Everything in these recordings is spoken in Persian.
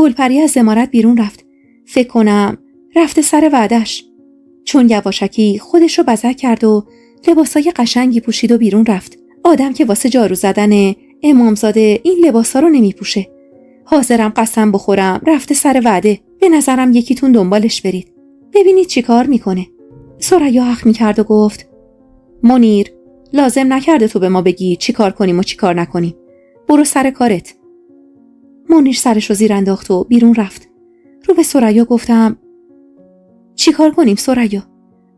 گلپری از عمارت بیرون رفت. فکر کنم رفته سر وعدش. چون یواشکی خودش رو بزک کرد و لباسای قشنگی پوشید و بیرون رفت. آدم که واسه جارو زدن امامزاده این لباسا رو نمی پوشه. حاضرم قسم بخورم رفته سر وعده. به نظرم یکیتون دنبالش برید. ببینید چی کار میکنه. ثریا اخ میکرد و گفت منیر، لازم نکرده تو به ما بگی چی کار کنیم و چی کار نکنیم. برو سر کارت. منیر سرش رو زیر انداخت و بیرون رفت. رو به ثریا گفتم چی کار کنیم ثریا؟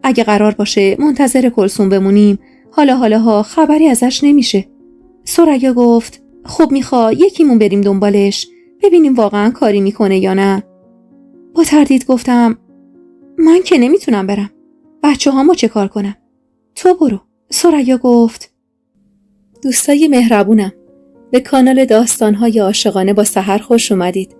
اگه قرار باشه منتظر کلثوم بمونیم حالا خبری ازش نمیشه. ثریا گفت خب میخوا یکیمون بریم دنبالش ببینیم واقعا کاری میکنه یا نه. با تردید گفتم من که نمیتونم برم. بچه هامو چه کار کنم؟ تو برو. ثریا گفت دوستای مهربونم، به کانال داستان‌های عاشقانه با سحر خوش اومدید.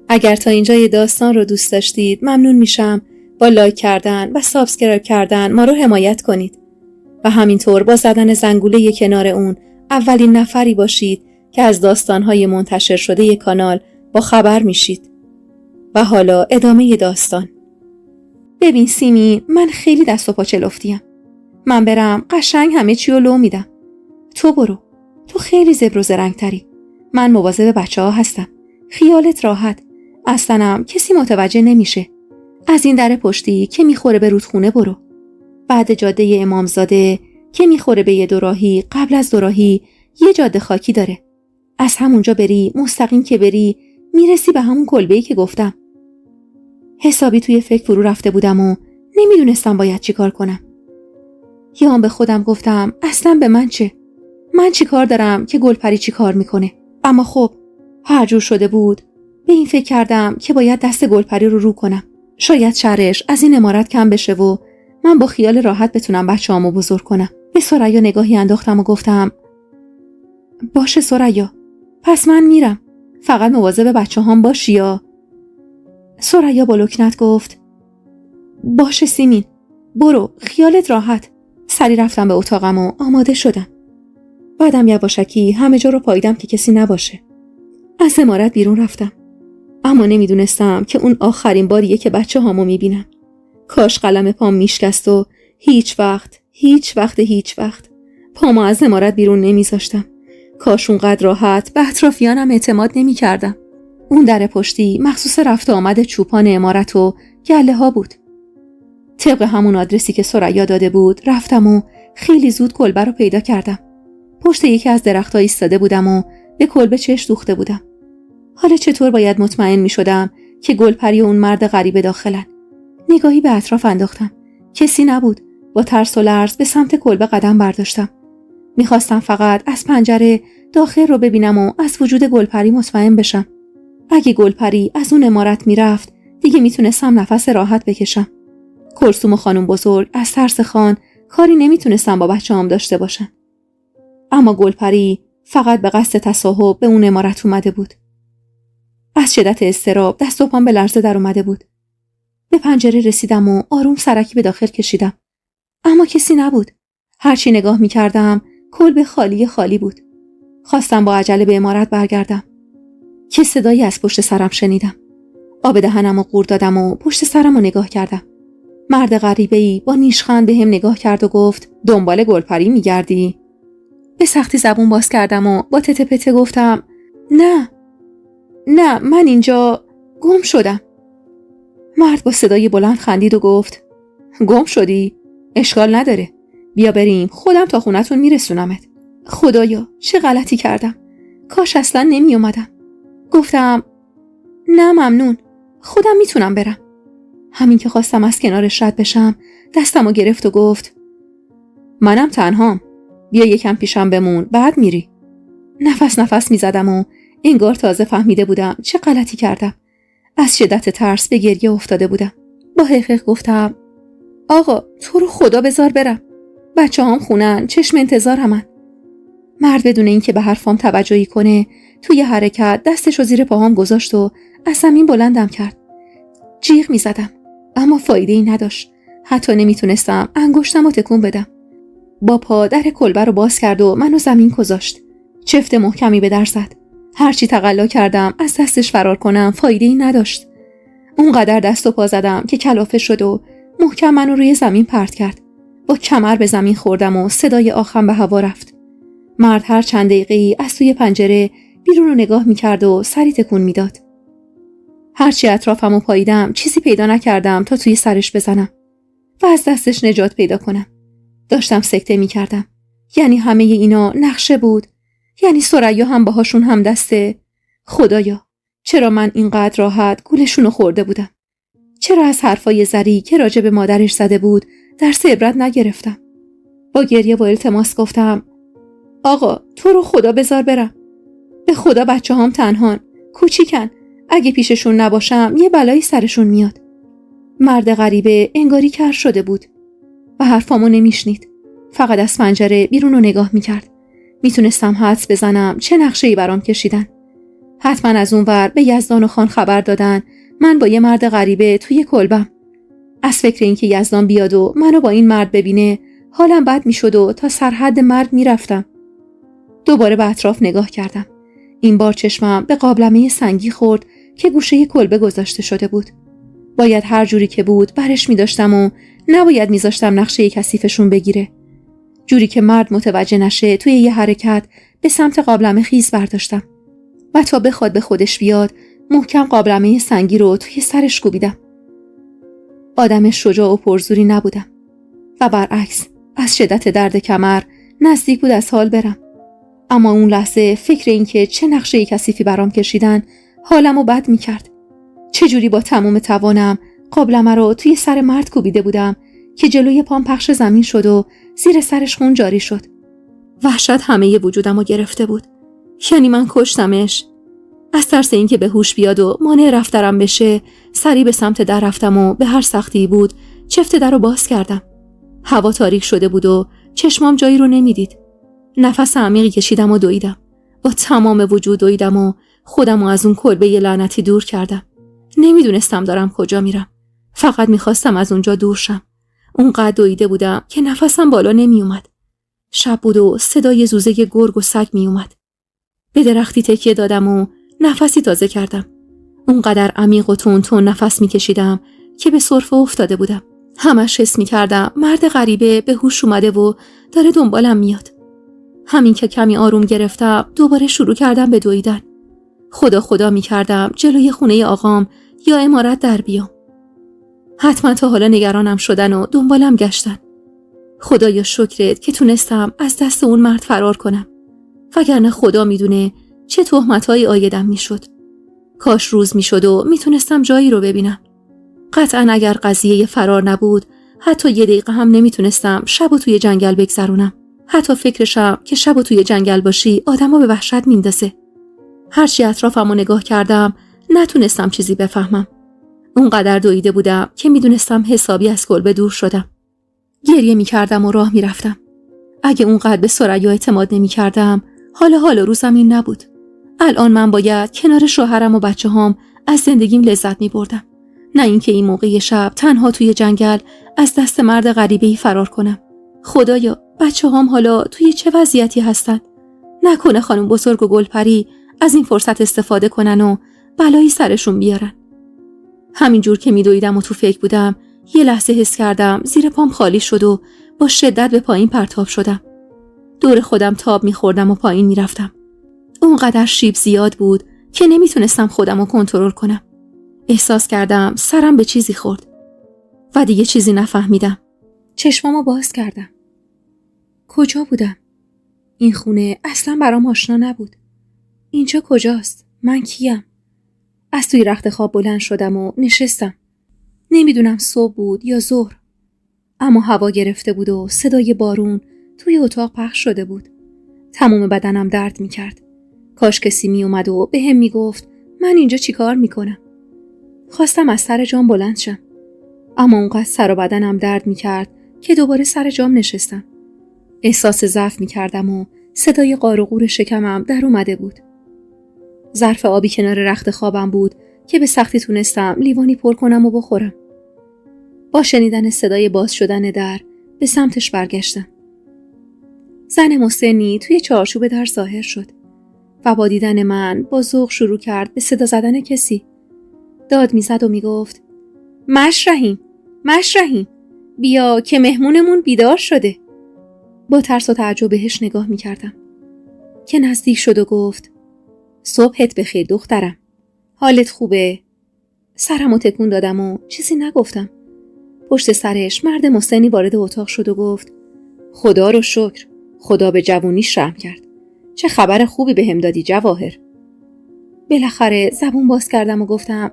اگر تا اینجای داستان رو دوست داشتید ممنون میشم با لایک کردن و سابسکرایب کردن ما رو حمایت کنید و همینطور با زدن زنگوله کنار اون اولین نفری باشید که از داستان‌های منتشر شده کانال با خبر میشید. و حالا ادامه داستان. ببین سیمی، من خیلی دست و پا چلفتیم. من برم قشنگ همه چی رو لو میدم. تو برو. تو خیلی زبر و زرنگ‌تری. من مواظب بچه‌ها هستم. خیالت راحت. اصلاً کسی متوجه نمیشه. از این در پشتی که میخوره به رودخونه برو. بعد جاده امامزاده که میخوره به یه دوراهی، قبل از دوراهی یه جاده خاکی داره. از همونجا بری مستقیم که بری میرسی به همون کلبه‌ای که گفتم. حسابی توی فکر فرو رفته بودم و نمیدونستم باید چی کار کنم. یه آن به خودم گفتم اصلا به من چه؟ من چی کار دارم که گلپری چی کار میکنه؟ اما خب هر جور شده بود به این فکر کردم که باید دست گلپری رو کنم. شاید شرش از این عمارت کم بشه و من با خیال راحت بتونم بچه‌هامو بزرگ کنم. به ثریا نگاهی انداختم و گفتم باشه ثریا، پس من میرم. فقط مواظب بچه‌هام باشی یا؟ ثریا با لکنت گفت باشه سیمین، برو خیالت راحت. سری رفتم به اتاقم و آماده شدم. بعدم یواشکی همه جا رو پاییدم که کسی نباشه. از عمارت بیرون رفتم. اما نمیدونستم که اون آخرین باریه که بچه‌هامو میبینم. کاش قلم پام میشکست و هیچ وقت پامو از عمارت بیرون نمیذاشتم. کاش اونقدر راحت به اطرافیانم اعتماد نمیکردم. اون در پشتی مخصوص رفت آمد چوپان عمارت و گله ها بود. طبق همون آدرسی که ثریا داده بود رفتم و خیلی زود کلبه رو پیدا کردم. پشت یکی از درخت‌ها ایستاده بودم و به کلبه چشم دوخته بودم. حالا چطور باید مطمئن می‌شدم که گلپری و اون مرد غریبه داخلن؟ نگاهی به اطراف انداختم. کسی نبود. با ترس و لرز به سمت کلبه قدم برداشتم. می‌خواستم فقط از پنجره داخل رو ببینم و از وجود گلپری مطمئن بشم. اگه گلپری از اون عمارت میرفت دیگه میتونستم نفس راحت بکشم. کلثوم و خانم بزرگ از ترس خان کاری نمیتونستم با بچه‌هام داشته باشن. اما گلپری فقط به قصد تصاحب به اون عمارت اومده بود. از شدت اضطراب دست و پام به لرزه در اومده بود. به پنجره رسیدم و آروم سرکی به داخل کشیدم. اما کسی نبود. هرچی نگاه میکردم کلبه خالی بود. خواستم با عجله به عمارت برگردم که صدایی از پشت سرم شنیدم. آب دهنم رو قورت دادم و پشت سرم رو نگاه کردم. مرد غریبه‌ای با نیشخند به هم نگاه کرد و گفت دنبال گلپری میگردی؟ به سختی زبون باز کردم و با تته پته گفتم نه من اینجا گم شدم. مرد با صدای بلند خندید و گفت گم شدی؟ اشکال نداره، بیا بریم، خودم تا خونتون میرسونمت. خدایا چه غلطی کردم، کاش اصلا نمی اومدم. گفتم نه ممنون، خودم میتونم برم. همین که خواستم از کنارش رد بشم دستمو گرفت و گفت منم تنهام، بیا یکم پیشم بمون بعد میری. نفس میزدم و انگار تازه فهمیده بودم چه غلطی کردم. از شدت ترس به گریه افتاده بودم. با حقیق گفتم آقا تو رو خدا بذار برم، بچه‌هام خونن، چشم انتظارمن. مرد بدون اینکه به حرفام توجهی کنه توی حرکت دستشو زیر پاهام گذاشت و از زمین بلندم کرد. جیغ میزدم اما فایده‌ای نداشت. حتی نمیتونستم انگشتمو تکون بدم. با پا در کلبه رو باز کرد و منو زمین گذاشت. چفت محکمی به در زد. هرچی تقلا کردم از دستش فرار کنم فایده‌ای نداشت. اونقدر دست و پا زدم که کلافه شد و محکم منو روی زمین پرت کرد. با کمر به زمین خوردم و صدای آخم به هوا رفت. مرد هر چند دقیقه‌ای از توی پنجره بیرون رو نگاه می‌کرد و سری تکون میداد. هرچی اطرافمو پاییدم چیزی پیدا نکردم تا توی سرش بزنم و از دستش نجات پیدا کنم. داشتم سکته می‌کردم. یعنی همه اینا نقشه بود. یعنی ثریا هم باهاشون هم دسته. خدایا، چرا من اینقدر راحت گولشونو خورده بودم؟ چرا از حرفای زری که راجع به مادرش زده بود درس عبرت نگرفتم؟ با گریه و التماس گفتم آقا تو رو خدا بذار برم. به خدا بچه‌هام تنهان، کوچیکن. اگه پیششون نباشم یه بلایی سرشون میاد. مرد غریبه انگاری کر شده بود و حرفامو نمیشنید. فقط از پنجره بیرون رو نگاه میکرد. میتونستم حدس بزنم چه نقشه‌ای برام کشیدن. حتما از اون ور به یزدان و خان خبر دادن من با یه مرد غریبه توی کلبم. از فکر اینکه یزدان بیاد و منو با این مرد ببینه حالم بد میشد و تا سرحد مرگ میرفتم. دوباره به اطراف نگاه کردم. این بار چشمم به قابلمه سنگی خورد که گوشه کلبه گذاشته شده بود. باید هر جوری که بود برش می‌داشتم و نباید می‌ذاشتم نقشه کثیفشون بگیره. جوری که مرد متوجه نشه توی یه حرکت به سمت قابلمه خیز برداشتم و تا بخواد به خودش بیاد محکم قابلمه سنگی رو توی سرش کوبیدم. آدم شجاع و پرزوری نبودم و برعکس از شدت درد کمر نزدیک بود از حال برم. اما اون لحظه فکر این که چه نقشه کثیفی برام کشیدن حالمو بد می‌کرد. چجوری با تمام توانم قابلمه رو توی سر مرد کوبیده بودم که جلوی پام پخش زمین شد و زیر سرش خون جاری شد. وحشت همه وجودمو گرفته بود. یعنی من کشتمش. از ترس اینکه به هوش بیاد و مانع رفتنم بشه سری به سمت در رفتم و به هر سختی بود چفت در رو باز کردم. هوا تاریک شده بود و چشمام جایی رو نمیدید. نفس عمیقی کشیدم و دویدم. با تمام وجود دویدم و خودمو از اون کلبه لعنتی دور کردم. نمیدونستم دارم کجا میرم. فقط میخواستم از اونجا دور شم. اونقدر دویده بودم که نفسم بالا نمی اومد. شب بود و صدای زوزه گرگ و سگ می اومد. به درختی تکیه دادم و نفسی تازه کردم. اونقدر عمیق و تون تون نفس می کشیدم که به سرفه افتاده بودم. همش حس می کردم مرد غریبه به هوش اومده و داره دنبالم میاد. همین که کمی آروم گرفتم دوباره شروع کردم به دویدن. خدا خدا می کردم جلوی خونه آقام یا عمارت در بیام. حتما تا حالا نگرانم شدن و دنبالم گشتن. خدایا شکرت که تونستم از دست اون مرد فرار کنم. وگرنه خدا میدونه چه تهمتایی عایدم میشد. کاش روز میشد و میتونستم جایی رو ببینم. قطعا اگر قضیه فرار نبود حتی یه دقیقه هم نمیتونستم شب و توی جنگل بگذرونم. حتی فکرشم که شب و توی جنگل باشی آدمو به وحشت میندازه. هرچی اطرافمو نگاه کردم نتونستم چیزی بفهمم. اونقدر دویده بودم که میدونستم حسابی از کلبه دور شدم. گریه میکردم و راه میرفتم. اگه اونقدر به ثریا اعتماد نمیکردم حال روزم این نبود. الان من باید کنار شوهرم و بچه‌هام از زندگیم لذت میبردم. نه اینکه این موقع شب تنها توی جنگل از دست مرد غریبه‌ای فرار کنم. خدایا بچه‌هام حالا توی چه وضعیتی هستن؟ نکنه خانم بزرگ و گلپری از این فرصت استفاده کنن و بلایی سرشون بیارن. همینجور که میدویدم و تو فکر بودم یه لحظه حس کردم زیر پام خالی شد و با شدت به پایین پرتاب شدم. دور خودم تاب میخوردم و پایین میرفتم. اونقدر شیب زیاد بود که نمیتونستم خودم رو کنترل کنم. احساس کردم سرم به چیزی خورد و دیگه چیزی نفهمیدم. چشمامو باز کردم. کجا بودم؟ این خونه اصلا برام آشنا نبود. اینجا کجاست؟ من کیم؟ از توی رخت خواب بلند شدم و نشستم. نمیدونم صبح بود یا ظهر. اما هوا گرفته بود و صدای بارون توی اتاق پخش شده بود. تمام بدنم درد میکرد. کاش کسی میومد و به هم میگفت من اینجا چی کار میکنم. خواستم از سر جام بلند شم. اما اونقدر سر و بدنم درد میکرد که دوباره سر جام نشستم. احساس ضعف میکردم و صدای قار و قور شکمم در اومده بود. ظرف آبی کنار رخت خوابم بود که به سختی تونستم لیوانی پر کنم و بخورم. با شنیدن صدای باز شدن در به سمتش برگشتم. زن مسنی توی چارچوب در ظاهر شد. و با دیدن من با ذوق شروع کرد به صدا زدن کسی. داد میزد و میگفت مشرحیم بیا که مهمونمون بیدار شده. با ترس و تعجب بهش نگاه میکردم که نزدیک شد و گفت صبحت بخیر دخترم، حالت خوبه؟ سرمو تکون دادم و چیزی نگفتم. پشت سرش مرد مسنی وارد اتاق شد و گفت خدا رو شکر، خدا به جوونیش رحم کرد. چه خبر خوبی بهم دادی جواهر. بالاخره زبون باز کردم و گفتم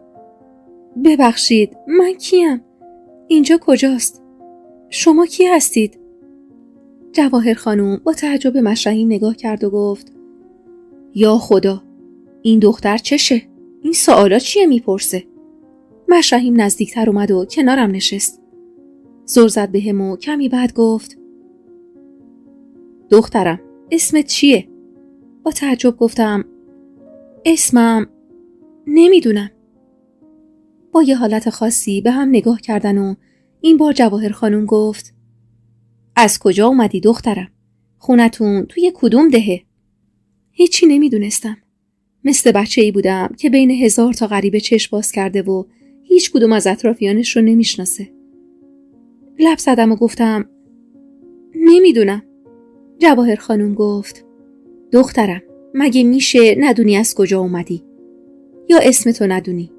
ببخشید، من کیم؟ اینجا کجاست؟ شما کی هستید؟ جواهر خانوم با تعجب به مشرحیم نگاه کرد و گفت یا خدا، این دختر چشه؟ این سوالا چیه میپرسه؟ مشرحیم نزدیکتر اومد و کنارم نشست. زل زد بهم و کمی بعد گفت دخترم اسمت چیه؟ با تعجب گفتم اسمم نمیدونم. با یه حالت خاصی به هم نگاه کردن و این بار جواهر خانوم گفت از کجا اومدی دخترم؟ خونتون توی کدوم دهه؟ هیچی نمیدونستم. مثل بچه‌ای بودم که بین 1000 تا غریبه چشم باز کرده و هیچ کدوم از اطرافیانش رو نمیشناسه. لب زدم و گفتم نمیدونم. جواهر خانوم گفت دخترم مگه میشه ندونی از کجا اومدی؟ یا اسمتو ندونی؟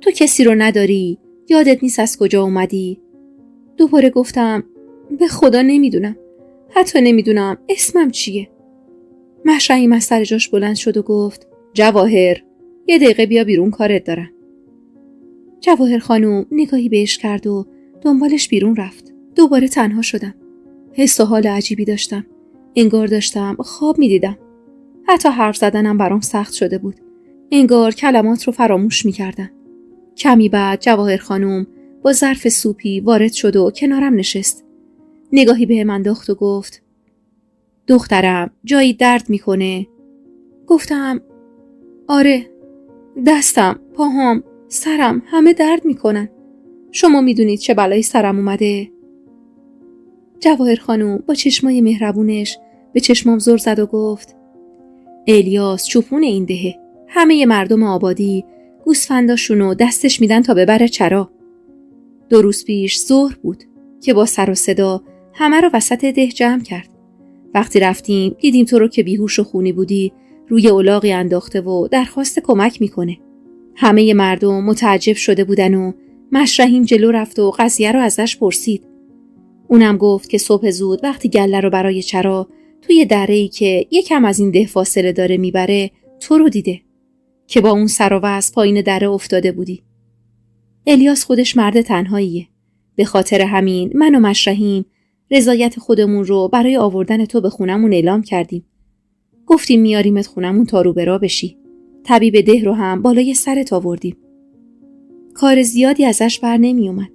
تو کسی رو نداری؟ یادت نیست از کجا اومدی؟ دوباره گفتم به خدا نمیدونم. حتی نمیدونم اسمم چیه. مشرحیم از سر جاش بلند شد و گفت جواهر یه دقیقه بیا بیرون، کارت دارم. جواهر خانوم نگاهی بهش کرد و دنبالش بیرون رفت. دوباره تنها شدم. حس و حال عجیبی داشتم. انگار داشتم خواب میدیدم. حتی حرف زدنم برام سخت شده بود. انگار کلمات رو فراموش میکردم. کمی بعد جواهر خانوم با ظرف سوپی وارد شد و کنارم نشست. نگاهی بهم انداخت و گفت دخترم جایی درد میکنه؟ گفتم آره، دستم، پاهام، سرم همه درد میکنن. شما میدونید چه بلایی سرم اومده؟ جواهر خانوم با چشمای مهربونش به چشمام زل زد و گفت الیاس چوپون این دهه. همه مردم آبادی گوسفنداشونو دستش میدن تا ببره چرا. 2 روز پیش ظهر بود که با سر و صدا همه رو وسط ده جمع کرد. وقتی رفتیم دیدیم تو رو که بیهوش و خونی بودی روی الاغی انداخته و درخواست کمک میکنه. همه مردم متعجب شده بودن و مشرحیم جلو رفت و قضیه رو ازش پرسید. اونم گفت که صبح زود وقتی گله رو برای چرا توی دره‌ای که یکم از این ده فاصله داره میبره تو رو دیده که با اون سر و وضع پایین دره افتاده بودی. الیاس خودش مرد تنهاییه. به خاطر همین من و مشرحیم رضایت خودمون رو برای آوردن تو به خونمون اعلام کردیم. گفتیم میاریمت خونمون تا رو به راه بشی. طبیب ده رو هم بالای سرت آوردیم. کار زیادی ازش بر نمی اومد.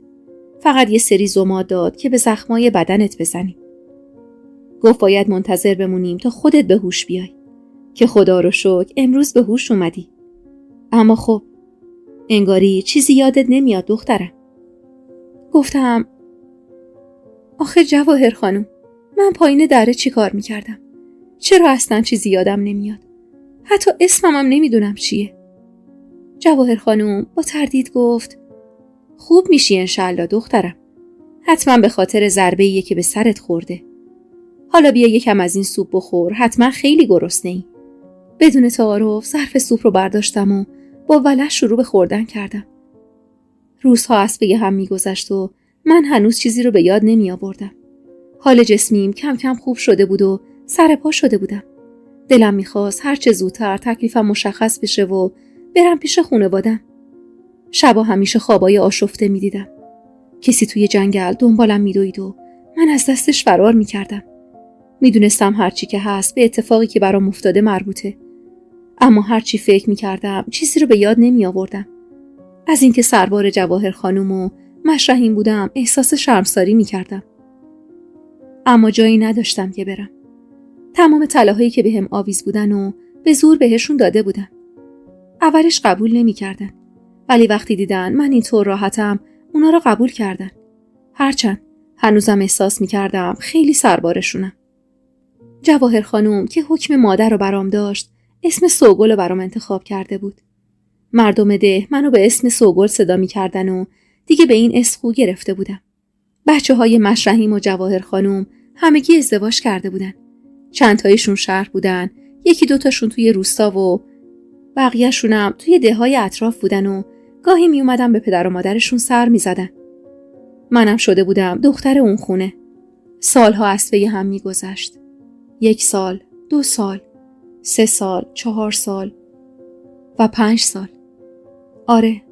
فقط یه سری زماد داد که به زخمای بدنت بزنیم. گفت باید منتظر بمونیم تا خودت به هوش بیای. که خدا رو شکر امروز به هوش اومدی. اما خب انگاری چیزی یادت نمیاد دخترم. گفتم آخه جواهر خانم، من پایین دره چی کار میکردم؟ چرا اصلا چیزی یادم نمیاد؟ حتی اسممم نمیدونم چیه. جواهر خانم با تردید گفت خوب میشی انشالله دخترم. حتما به خاطر ضربه‌ایه که به سرت خورده. حالا بیا یکم از این سوپ بخور، حتما خیلی گرسنه‌ای. بدون تعارف ظرف سوپ رو برداشتم و با ولع شروع به خوردن کردم. روزها از پی هم میگذشت و من هنوز چیزی رو به یاد نمی آوردم. حال جسمیم کم کم خوب شده بود و سر پا شده بودم. دلم میخواست هر چه زودتر تکلیفم مشخص بشه و برم پیش خانواده‌ام. شبا همیشه خوابای آشفته میدیدم. کسی توی جنگل دنبالم میدوید و من از دستش فرار میکردم. میدونستم هرچی که هست به اتفاقی که برام افتاده مربوطه. اما هرچی فکر میکردم چیزی رو به یاد نمی آوردم. از اینکه سربار جواهر خانم و مشرحیم بودم احساس شرمساری میکردم. اما جایی نداشتم که برم. تمام طلاهایی که بهم آویز بودن و به زور بهشون داده بودم. اولش قبول نمیکردن، ولی وقتی دیدن من اینطور راحتم اونا رو قبول کردن. هرچند هنوزم احساس میکردم خیلی سربارشونم. جواهر خانم که حکم مادر رو برام داشت اسم سوگل رو برام انتخاب کرده بود. مردم ده منو به اسم سوگل صدا می‌کردن و دیگه به این اسم خو گرفته بودم. بچه‌های مشرحیم و جواهر خانم همگی ازدواج کرده بودن. چند تایشون شهر بودن، یکی دو تاشون توی روستا و بقیه‌شونم توی ده‌های اطراف بودن و گاهی می اومدن به پدر و مادرشون سر می زدن. منم شده بودم دختر اون خونه. سالها از پی هم می گذشت. 1 سال، 2 سال، 3 سال، 4 سال و 5 سال. آره،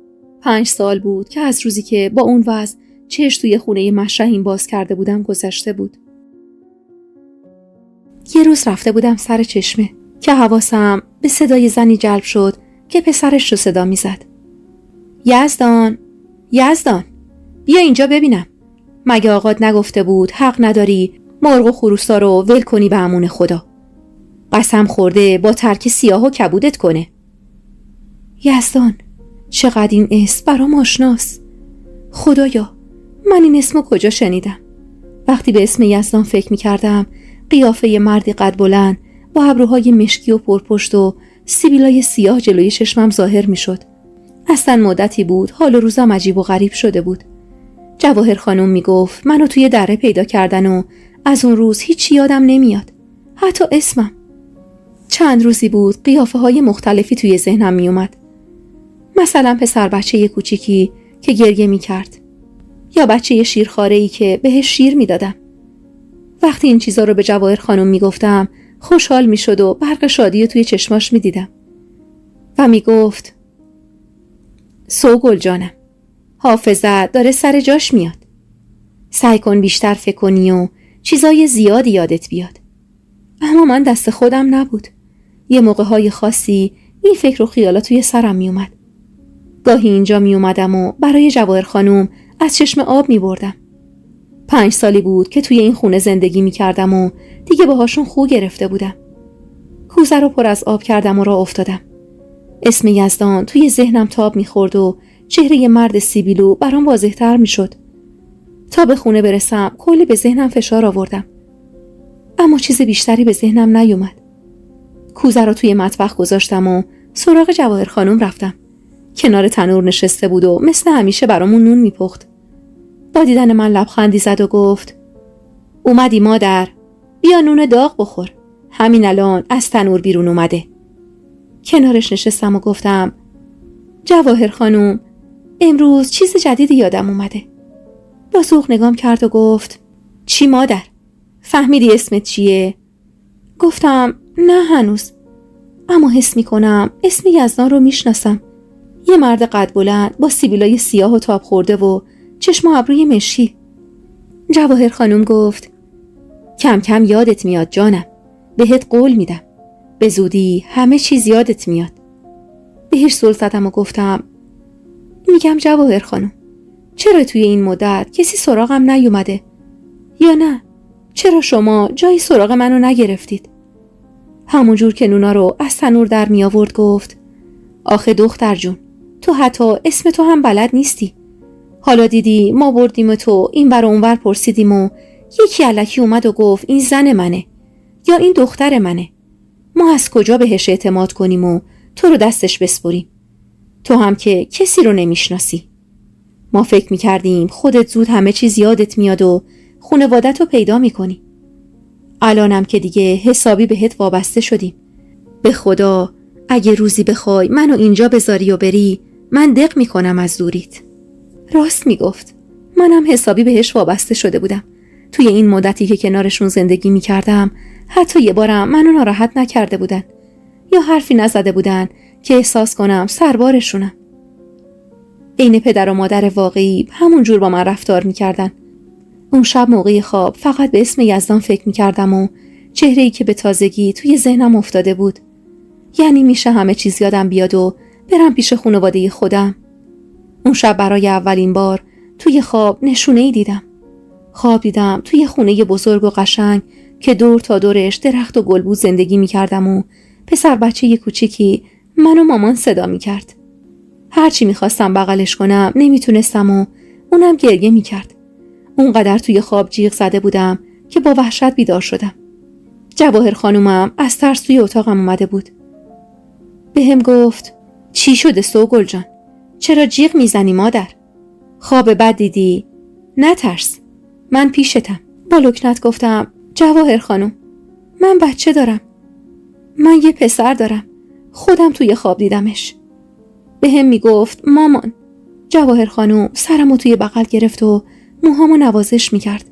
5 سال بود که از روزی که با اون وضع چشم توی خونه مشرحیم باز کرده بودم گذشته بود. یه روز رفته بودم سر چشمه که حواسم به صدای زنی جلب شد که پسرش رو صدا می زد. یزدان، یزدان، بیا اینجا ببینم. مگه آقات نگفته بود حق نداری مرغ و خروسا رو ول کنی به امون خدا؟ قسم خورده با ترک سیاه و کبودت کنه. یزدان، چقدر این اسم برام آشناست. خدایا، من این اسمو کجا شنیدم؟ وقتی به اسم یزدان فکر می کردم قیافه مردی قد بلند با ابروهای مشکی و پرپشت و سیبیلای سیاه جلوی چشمم ظاهر می شد. اصلا مدتی بود حال و روزم عجیب و غریب شده بود. جواهر خانم می گفت منو توی دره پیدا کردن و از اون روز هیچی یادم نمیاد، حتی اسمم. چند روزی بود قیافه های مختلفی توی ذهنم می اومد. مثلا پسر بچه کوچیکی که گریه می کرد یا بچه شیرخواره‌ای که بهش شیر می دادم. وقتی این چیزا رو به جواهر خانم می گفتم خوشحال می شد و برق شادی توی چشماش می دیدم و می گفت سوگل جانم، حافظت داره سر جاش میاد. سعی کن بیشتر فکر کنی و چیزای زیادی یادت بیاد. اما من دست خودم نبود. یه موقع‌های خاصی این فکر و خیالا توی سرم می اومد. گاهی اینجا می اومدم و برای جواهر خانم از چشم آب می بردم. 5 سالی بود که توی این خونه زندگی می کردم و دیگه باهاشون خو گرفته بودم. کوزه رو پر از آب کردم و راه افتادم. اسم یزدان توی ذهنم تاب می خورد و چهره مرد سیبیلو برام واضح‌تر می شد. تا به خونه برسم کلی به ذهنم فشار آوردم. اما چیز بیشتری به ذهنم نیومد. کوزه رو توی مطبخ گذاشتم و سراغ جواهر خانم رفتم. کنار تنور نشسته بود و مثل همیشه برامون نون میپخت. با دیدن من لبخندی زد و گفت اومدی مادر؟ بیا نون داغ بخور. همین الان از تنور بیرون اومده. کنارش نشستم و گفتم جواهر خانم، امروز چیز جدیدی یادم اومده. با ذوق نگام کرد و گفت چی مادر؟ فهمیدی اسمت چیه؟ گفتم نه هنوز، اما حس میکنم اسم یزدان رو میشناسم. یه مرد قد بلند با سیبیلای سیاه و تاب خورده و چشم و ابروی مشکی. جواهر خانم گفت کم کم یادت میاد جانم، بهت قول میدم، به زودی همه چیز یادت میاد. بهش زل زدم و گفتم میگم جواهر خانم، چرا توی این مدت کسی سراغم نیومده؟ یا نه، چرا شما جای سراغ منو نگرفتید؟ همون جور که نونا رو از تنور در می آورد گفت آخه دختر جون، تو حتی اسم تو هم بلد نیستی. حالا دیدی ما بردیم تو این ور و اون ور پرسیدیم و یکی الکی اومد و گفت این زن منه یا این دختر منه. ما از کجا بهش اعتماد کنیم و تو رو دستش بسپریم؟ تو هم که کسی رو نمیشناسی. ما فکر میکردیم خودت زود همه چیز یادت میاد و خانوادت رو پیدا میکنی. الانم که دیگه حسابی بهت وابسته شدیم. به خدا اگه روزی بخوای منو اینجا بذاری و بری، من دق میکنم از دوریت. راست میگفت. منم حسابی بهش وابسته شده بودم. توی این مدتی که کنارشون زندگی میکردم حتی یه بارم منو ناراحت نکرده بودن یا حرفی نزده بودن که احساس کنم سربارشونم. عین پدر و مادر واقعی همون جور با من رفتار میکردن. اون شب موقع خواب فقط به اسم یزدان فکر میکردم و چهره‌ای که به تازگی توی ذهنم افتاده بود. یعنی میشه همه چیز یادم بیاد و برم پیش خانواده خودم. اون شب برای اولین بار توی خواب نشونه‌ای دیدم. خواب دیدم توی خونه بزرگ و قشنگ که دور تا دورش درخت و گل بود زندگی میکردم و پسر بچه کوچیکی منو مامان صدا میکرد. هرچی میخواستم بغلش کنم نمیتونستم و اونم گریه میکرد. اونقدر توی خواب جیغ زده بودم که با وحشت بیدار شدم. جواهر خانومم از ترس توی اتاقم اومده بود. به هم گفت چی شده سوگل جان؟ چرا جیغ میزنی مادر؟ خواب بد دیدی؟ نترس، من پیشتم. با لکنت گفتم جواهر خانم، من بچه دارم. من یه پسر دارم. خودم توی خواب دیدمش. به هم میگفت مامان. جواهر خانم سرمو توی بغل گرفت و موهامو نوازش میکرد.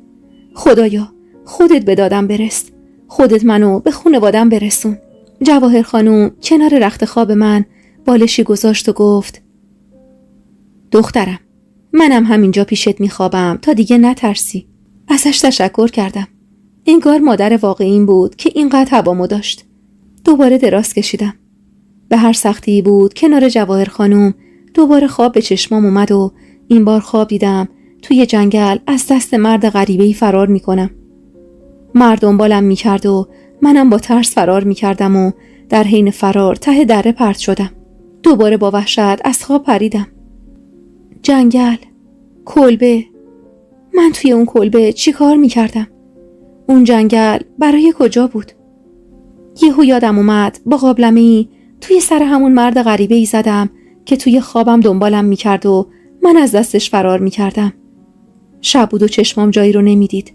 خدایا خودت به دادم برس. خودت منو به خانوادم برسون. جواهر خانم کنار رخت خواب من بالشی گذاشت و گفت دخترم، منم همینجا پیشت میخوابم تا دیگه نترسی. ازش تشکر کردم. انگار مادر واقعیم بود که اینقدر هوامو داشت. دوباره دراز کشیدم. به هر سختی بود کنار جواهر خانم دوباره خواب به چشمام اومد و این بار خواب دیدم توی جنگل از دست مرد غریبه‌ای فرار میکنم. مرد دنبالم میکرد و منم با ترس فرار میکردم و در حین فرار ته دره پرت شدم. دوباره با وحشت از خواب پریدم. جنگل، کلبه. من توی اون کلبه چی کار میکردم؟ اون جنگل برای کجا بود؟ یهو یادم اومد با قابلمه‌ای توی سر همون مرد غریبه‌ای زدم که توی خوابم دنبالم میکرد و من از دستش فرار میکردم. شب بود و چشمام جایی رو نمیدید.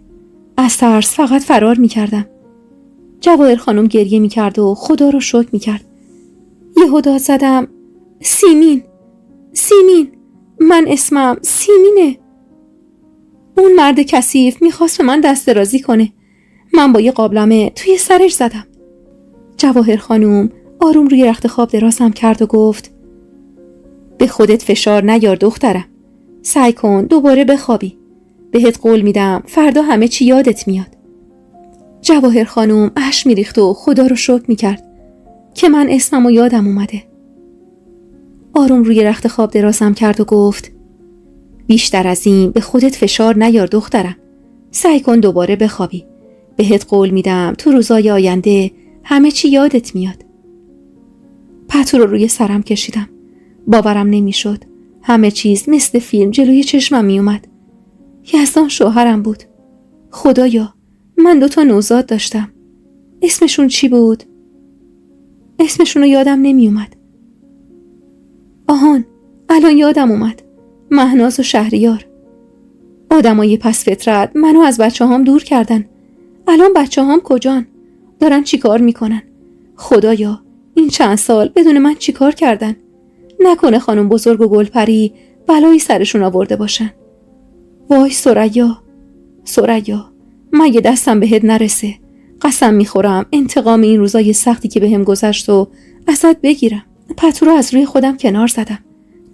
از ترس فقط فرار میکردم. جواهر خانم گریه میکرد و خدا رو شکر میکرد. یهو داد زدم سیمین، سیمین، من اسمم سیمینه. اون مرد کثیف میخواست به من دست درازی کنه. من با یه قابلمه توی سرش زدم. جواهر خانم آروم روی رخت خواب درازم کرد و گفت به خودت فشار نیار دخترم. سعی کن دوباره بخوابی. بهت قول میدم فردا همه چی یادت میاد. جواهر خانم اشک میریخت و خدا رو شکر میکرد که من اسممو یادم اومده. آروم روی رخت خواب درازم کرد و گفت بیشتر از این به خودت فشار نیار دخترم. سعی کن دوباره بخوابی. بهت قول میدم تو روزای آینده همه چی یادت میاد. پتو رو روی سرم کشیدم. باورم نمیشد. همه چیز مثل فیلم جلوی چشمم میومد. یزدان شوهرم بود. خدایا من 2 نوزاد داشتم. اسمشون چی بود؟ اسمشون رو یادم نمیومد. آهان الان یادم اومد. مهناز و شهریار. آدمای پس فطرت منو از بچه‌هام دور کردن. الان بچه‌هام کجان؟ دارن چی کار میکنن؟ خدایا این چند سال بدون من چی کار کردن؟ نکنه خانم بزرگ و گلپری بلایی سرشون آورده باشن. وای سریا، سریا، مگه دستم بهت نرسه؟ قسم میخورم انتقام این روزای سختی که بهم گذشت و ازت بگیرم. پتو رو از روی خودم کنار زدم.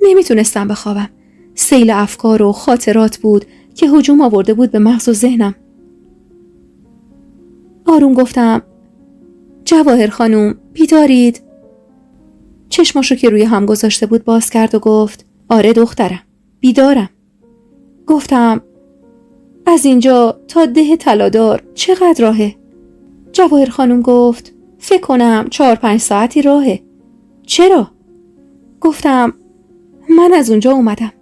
نمیتونستم بخوابم. سیل افکار و خاطرات بود که هجوم آورده بود به مغز و ذهنم. آروم گفتم جواهر خانم بیدارید؟ چشماشو که روی هم گذاشته بود باز کرد و گفت آره دخترم بیدارم. گفتم از اینجا تا ده طلادار چقدر راهه؟ جواهر خانم گفت فکر کنم 4-5 ساعتی راهه. چرا؟ گفتم من از اونجا اومدم.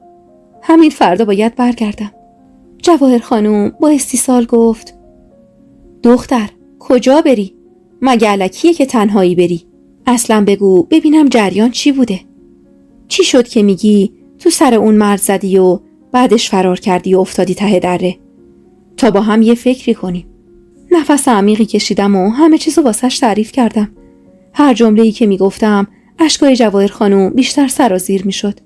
همین فردا باید برگردم. جواهر خانم با استیصال گفت دختر کجا بری؟ مگه الکیه که تنهایی بری؟ اصلا بگو ببینم جریان چی بوده؟ چی شد که میگی تو سر اون مرد زدی و بعدش فرار کردی و افتادی ته دره؟ تا با هم یه فکری کنیم. نفس عمیقی کشیدم و همه چیزو واسش تعریف کردم. هر جمله‌ای که میگفتم اشکای جواهر خانم بیشتر سرازیر میشد.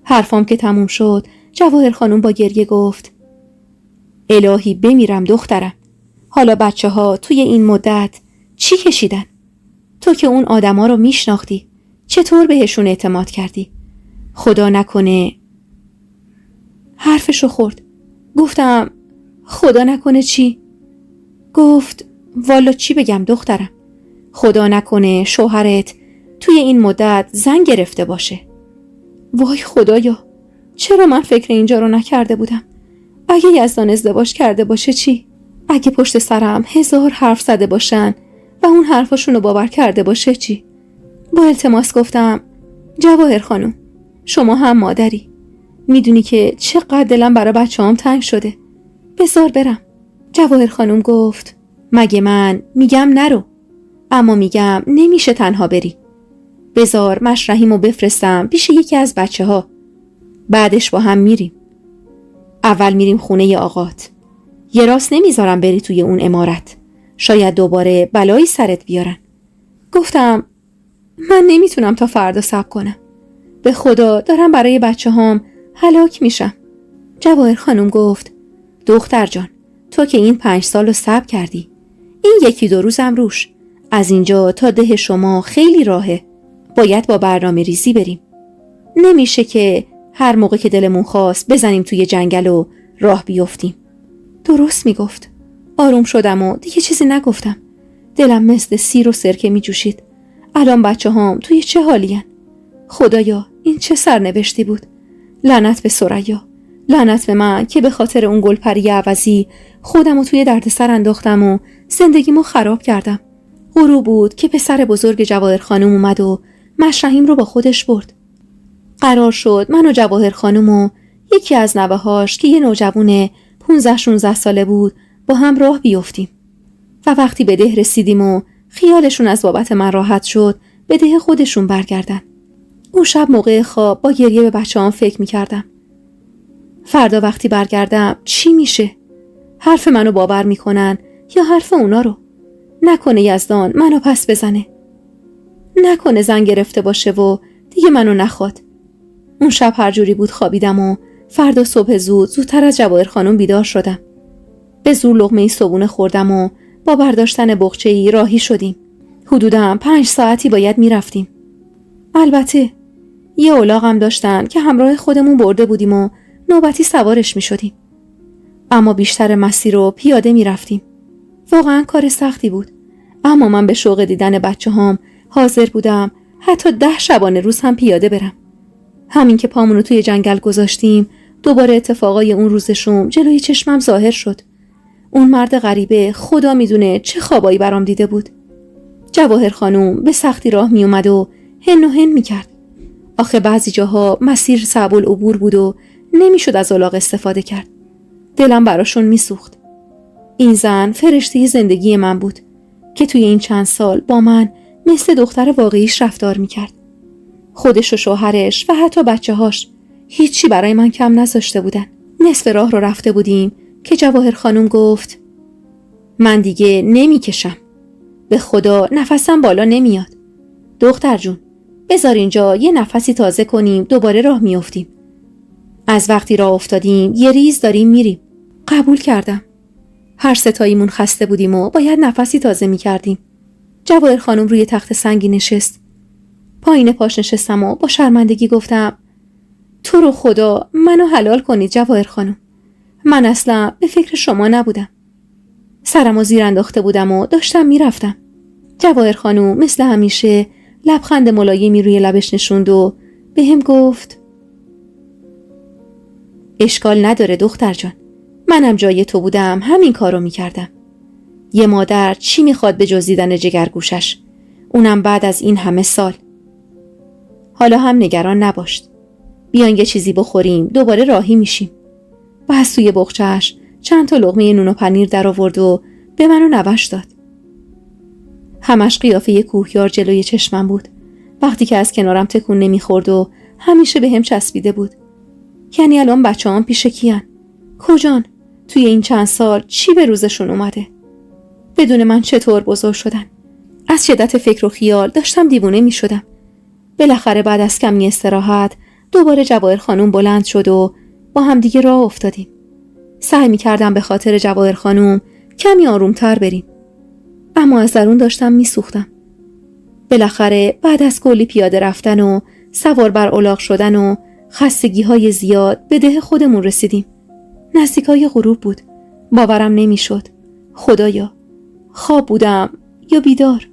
حرفام که تموم شد جواهر خانم با گریه گفت الهی بمیرم دخترم. حالا بچه‌ها توی این مدت چی کشیدن؟ تو که اون آدما رو میشناختی چطور بهشون اعتماد کردی؟ خدا نکنه. حرفشو خورد. گفتم خدا نکنه چی؟ گفت والا چی بگم دخترم؟ خدا نکنه شوهرت توی این مدت زن گرفته باشه. وای خدایا چرا من فکر اینجا رو نکرده بودم؟ اگه یزدان ازدواج کرده باشه چی؟ اگه پشت سرم 1000 حرف زده باشن و اون حرفاشونو باور کرده باشه چی؟ با التماس گفتم جواهر خانم شما هم مادری، میدونی که چقدر دلم برای بچه‌هام تنگ شده. بذار برم. جواهر خانم گفت مگه من میگم نرو، اما میگم نمیشه تنها بری. بذار مشرحیمو بفرستم پیش یکی از بچه‌ها. بعدش با هم میریم. اول میریم خونه آقات. یه راست نمیذارم بری توی اون عمارت. شاید دوباره بلایی سرت بیارن. گفتم من نمیتونم تا فردا صبر کنم. به خدا دارم برای بچه‌هام هلاک میشم. جواهر خانم گفت دختر جان، تو که این 5 سال رو صبر کردی. این 1-2 روزم روش. از اینجا تا ده شما خیلی راهه. باید با برنامه ریزی بریم. نمیشه که هر موقع که دلمون خواست بزنیم توی جنگل و راه بیفتیم. درست میگفت. آروم شدم و دیگه چیزی نگفتم. دلم مثل سیر و سرکه می جوشید. الان بچه‌هام توی چه حالین؟ خدایا این چه سرنوشتی بود. لعنت به ثریا. لعنت به من که به خاطر اون گلپری عوضی خودم رو توی دردسر انداختم و زندگیمو خراب کردم. غروب بود که پسر بزرگ جواهر خانم اومد و مشرحیم رو با خودش برد. قرار شد من و جواهر خانم و یکی از نوه‌هاش که یه نوجوان 15-16 ساله بود با هم راه بیفتیم. و وقتی به ده رسیدیم و خیالشون از بابت من راحت شد، به ده خودشون برگردن. اون شب موقع خواب با گریه به بچه‌هام فکر می‌کردم. فردا وقتی برگردم چی میشه؟ حرف منو باور میکنن یا حرف اونا رو؟ نکنه یزدان منو پس بزنه. نکنه زن گرفته باشه و دیگه منو نخواد. اون شب هر جوری بود خوابیدم و فردا صبح زودتر از جواهر خانم بیدار شدم. به زور لقمه صبحونه خوردم و با برداشتن بقچه‌ای راهی شدیم. حدوداً 5 ساعتی باید میرفتیم. البته یه الاغم داشتن که همراه خودمون برده بودیم و نوبتی سوارش میشدیم. اما بیشتر مسیر رو پیاده میرفتیم. واقعاً کار سختی بود. اما من به شوق دیدن بچه‌هام حاضر بودم حتی 10 شبانه روز هم پیاده برم. همین که پامونو توی جنگل گذاشتیم دوباره اتفاقای اون روز شوم جلوی چشمم ظاهر شد. اون مرد غریبه خدا میدونه چه خوابایی برام دیده بود. جواهر خانم به سختی راه می اومد و هن و هن می کرد. آخه بعضی جاها مسیر صعب العبور بود و نمیشد از الاغ استفاده کرد. دلم براشون میسوخت. این زن فرشته زندگی من بود که توی این چند سال با من مثل دختر واقعیش رفتار میکرد. خودش و شوهرش و حتی بچه‌هاش هیچی برای من کم نذاشته بودن. نصف راه رو رفته بودیم که جواهر خانم گفت من دیگه نمیکشم. به خدا نفسم بالا نمیاد. دختر جون بذار اینجا یه نفسی تازه کنیم دوباره راه میافتیم. از وقتی راه افتادیم یه ریز داریم میریم. قبول کردم. هر ستاییمون خسته بودیم و باید نفسی تازه میکردیم. جواهر خانم روی تخت سنگی نشست. پایین پاش نشستم و با شرمندگی گفتم تو رو خدا منو حلال کنید جواهر خانم. من اصلا به فکر شما نبودم. سرمو زیر انداخته بودم و داشتم میرفتم. جواهر خانم مثل همیشه لبخند ملایمی روی لبش نشوند و به هم گفت اشکال نداره دختر جان. منم جای تو بودم همین کارو میکردم. یه مادر چی میخواد به جز دیدن جگرگوشش؟ اونم بعد از این همه سال. حالا هم نگران نباش. بیان یه چیزی بخوریم دوباره راهی میشیم. و از توی بغچه‌اش چند تا لقمه نون و پنیر در آورد و به منو نوش داد. همش قیافه کوهیار جلوی چشمم بود. وقتی که از کنارم تکون نمیخورد و همیشه به هم چسبیده بود. یعنی الان بچه‌هام پیش کیان؟ کجان؟ توی این چند سال چی به روزشون اومده؟ بدون من چطور بزرگ شدن؟ از شدت فکر و خیال داشتم دیوونه می شدم. بالاخره بعد از کمی استراحت دوباره جواهر خانم بلند شد و با هم دیگه راه افتادیم. سعی می کردم به خاطر جواهر خانم کمی آرومتر بریم. اما از درون داشتم می سوختم. بالاخره بعد از کلی پیاده رفتن و سوار بر الاغ شدن و خستگی های زیاد به ده خودمون رسیدیم. نزدیکای غروب بود. باورم نمی شد. خدایا خواب بودم یا بیدار؟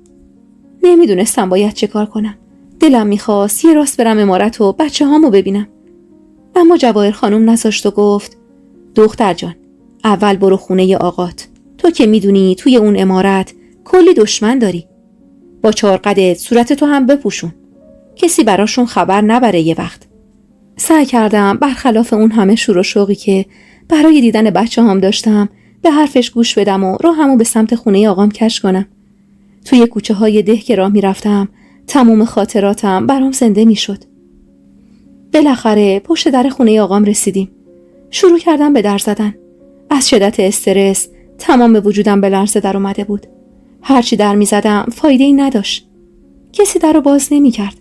نمیدونستم باید چه کار کنم. دلم میخواست یه راست برم عمارت و بچه هامو ببینم. اما جواهر خانم نذاشت و گفت دختر جان اول برو خونه آقات. تو که میدونی توی اون عمارت کلی دشمن داری. با 4 قدت صورت تو هم بپوشون. کسی براشون خبر نبره یه وقت. سعی کردم برخلاف اون همه شور و شوقی که برای دیدن بچه هم داشتم به حرفش گوش بدم و راهمو به سمت خونه آقام کش کنم. توی کوچه های ده که راه می رفتم تمام خاطراتم برام زنده می شد. بالاخره پشت در خونه آقام رسیدیم. شروع کردم به در زدن. از شدت استرس تمام وجودم به لرزه در اومده بود. هرچی در می زدم فایده ای نداشت. کسی در رو باز نمی کرد.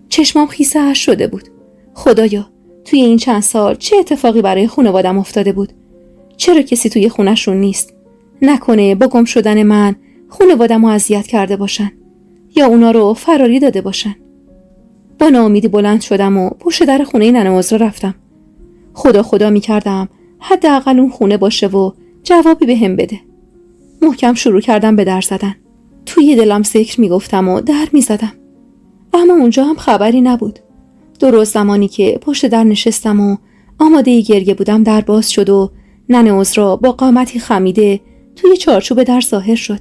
چشمام خیسه اش شده بود. خدایا، توی این چند سال چه اتفاقی برای خانوادم افتاده بود؟ چرا کسی توی خونشون نیست؟ نکنه با گم شدن من خانوادم رو اذیت کرده باشن یا اونا رو فراری داده باشن. با ناامیدی بلند شدم و پشت در خونه ننه عذرا رفتم. خدا می کردم حداقل اون خونه باشه و جوابی به هم بده. محکم شروع کردم به در زدن. توی دلم ذکر می گفتم و در می زدم. اما اونجا هم خبری نبود. درست زمانی که پشت در نشستم و آماده گریه بودم در باز شد و ننه عذرا با قامتی خمیده توی چارچوب در ظاهر شد.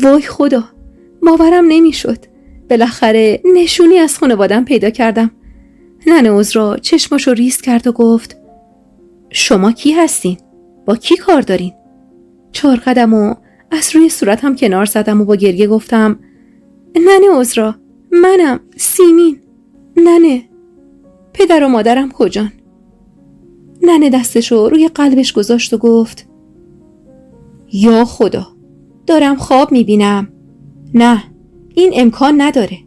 وای خدا، باورم نمیشد. بالاخره نشونی از خانوادم پیدا کردم. ننه عذرا چشماشو ریز کرد و گفت شما کی هستین؟ با کی کار دارین؟ 4 قدمو از روی صورتم کنار زدم و با گریه گفتم ننه عذرا، منم سیمین. ننه، پدر و مادرم کجان؟ ننه دستشو روی قلبش گذاشت و گفت یا خدا، دارم خواب میبینم. نه، این امکان نداره.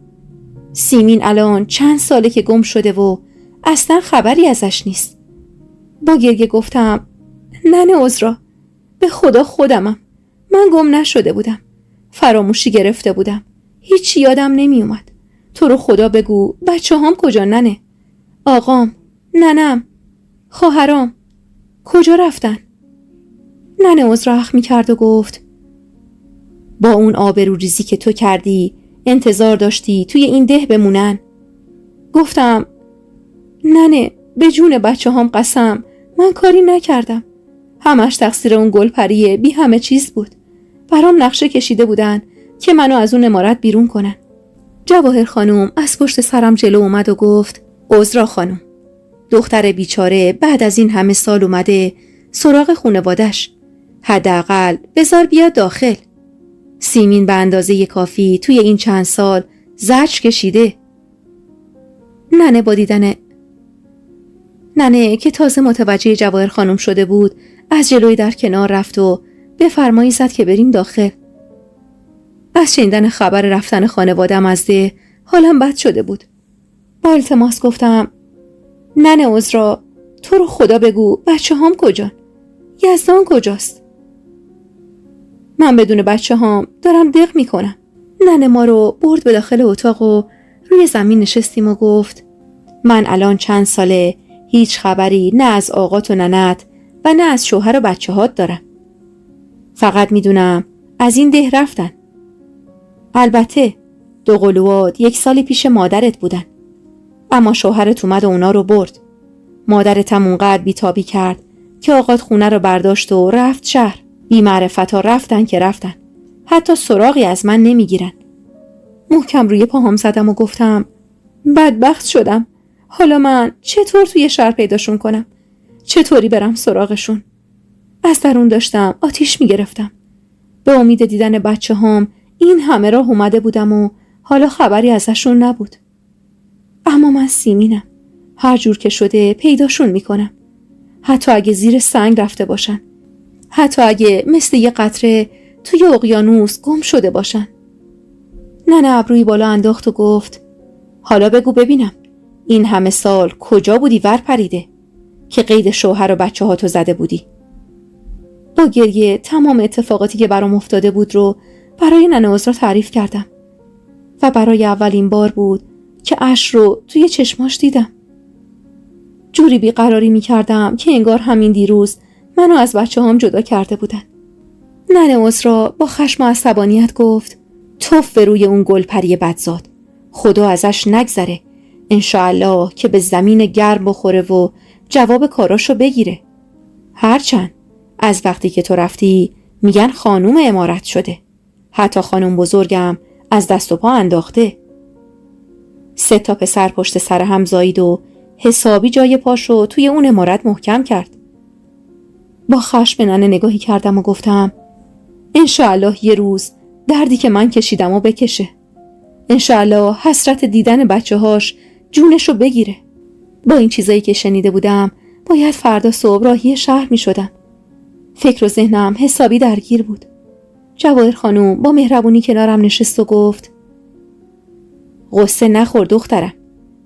سیمین الان چند ساله که گم شده و اصلا خبری ازش نیست. با گریه گفتم ننه عذرا، به خدا خودمم. من گم نشده بودم. فراموشی گرفته بودم. هیچی یادم نمی اومد. تو رو خدا بگو بچه هم کجا ننه؟ آقام، ننم، خواهرام کجا رفتن؟ ننه عذرا اخ می کرد و گفت با اون آبروریزی که تو کردی انتظار داشتی توی این ده بمونن؟ گفتم ننه، به جون بچه هم قسم، من کاری نکردم. همش تقصیر اون گلپریه بی همه چیز بود. برام نقشه کشیده بودن که منو از اون عمارت بیرون کنن. جواهر خانم از پشت سرم جلو اومد و گفت عذرا خانم، دختر بیچاره بعد از این همه سال اومده سراغ خانوادش. حداقل بذار بیاد داخل. سیمین به اندازه کافی توی این چند سال زجر کشیده. ننه با دیدن ننه که تازه متوجه جواهر خانم شده بود از جلوی در کنار رفت و به فرمایی زد که بریم داخل. از شنیدن خبر رفتن خانوادم از ده حالم بد شده بود. با التماس گفتم ننه عذرا، تو رو خدا بگو بچه هم کجان؟ یزدان کجاست؟ من بدون بچه هم دارم دق می کنم. ننه ما رو برد به داخل اتاق و روی زمین نشستیم و گفت من الان چند ساله هیچ خبری نه از آقات و ننت و نه از شوهر و بچه هات دارم. فقط میدونم از این ده رفتن. البته 2 قلوات 1 سال پیش مادرت بودن، اما شوهرت اومد و اونا رو برد. مادرت هم اونقدر بیتابی کرد که آقات خونه رو برداشت و رفت شهر. بی معرفت ها رفتن که رفتن. حتی سراغی از من نمیگیرن. محکم روی پاهم زدم و گفتم بدبخت شدم. حالا من چطور توی شهر پیداشون کنم؟ چطوری برم سراغشون؟ از درون داشتم آتیش میگرفتم. به امید دیدن بچه هام این همه راه اومده بودم و حالا خبری ازشون نبود. اما من سیمینم. هر جور که شده پیداشون میکنم. حتی اگه زیر سنگ رفته باشن. حتی اگه مثل یه قطره توی اقیانوس گم شده باشن. ننه ابروی بالا انداخت و گفت حالا بگو ببینم این همه سال کجا بودی ور پریده که قید شوهر و بچه هاتو زده بودی؟ با گریه تمام اتفاقاتی که برام افتاده بود رو برای ننه عذرا تعریف کردم و برای اولین بار بود که اشک رو توی چشماش دیدم. جوری بیقراری می کردم که انگار همین دیروز منو از بچه هام جدا کرده بودن. ننه عذرا با خشم و عصبانیت گفت توف به روی اون گلپری بدزاد. خدا ازش نگذره. انشاءالله که به زمین گرم بخوره و جواب کاراشو بگیره. هرچند از وقتی که تو رفتی میگن خانوم عمارت شده. حتی خانوم بزرگم از دست و پا انداخته. 3 پسر پشت سر هم زایید و حسابی جای پاشو توی اون عمارت محکم کرد. با خشم به ننه نگاهی کردم و گفتم انشاءالله یه روز دردی که من کشیدم و بکشه. انشاءالله حسرت دیدن بچه‌هاش جونشو بگیره. با این چیزایی که شنیده بودم باید فردا صبح راهی شهر می شدم. فکر و ذهنم حسابی درگیر بود. جواهر خانوم با مهربونی کنارم نشست و گفت غصه نخور دخترم.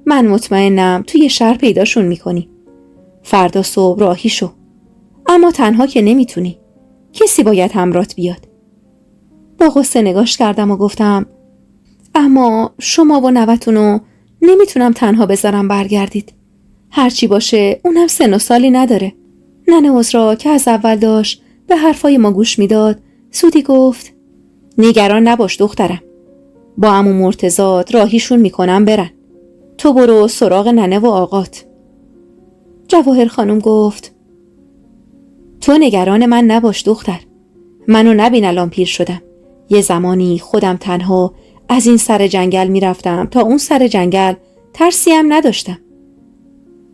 من مطمئنم توی شهر پیداشون میکنی. فردا صبح راهی شو. اما تنها که نمیتونی. کسی باید همراهت بیاد. با غصه نگاش کردم و گفتم اما شما و نوتونو نمیتونم تنها بذارم برگردید. هرچی باشه اونم سن و سالی نداره. ننه عذرا که از اول داشت به حرفای ما گوش میداد سودی گفت نگران نباش دخترم. با عمو مرتضی راهیشون میکنم برن. تو برو سراغ ننه و آقات. جواهر خانم گفت تو نگران من نباش دختر. منو نبین الان پیر شدم. یه زمانی خودم تنها از این سر جنگل میرفتم تا اون سر جنگل ترسی هم نداشتم.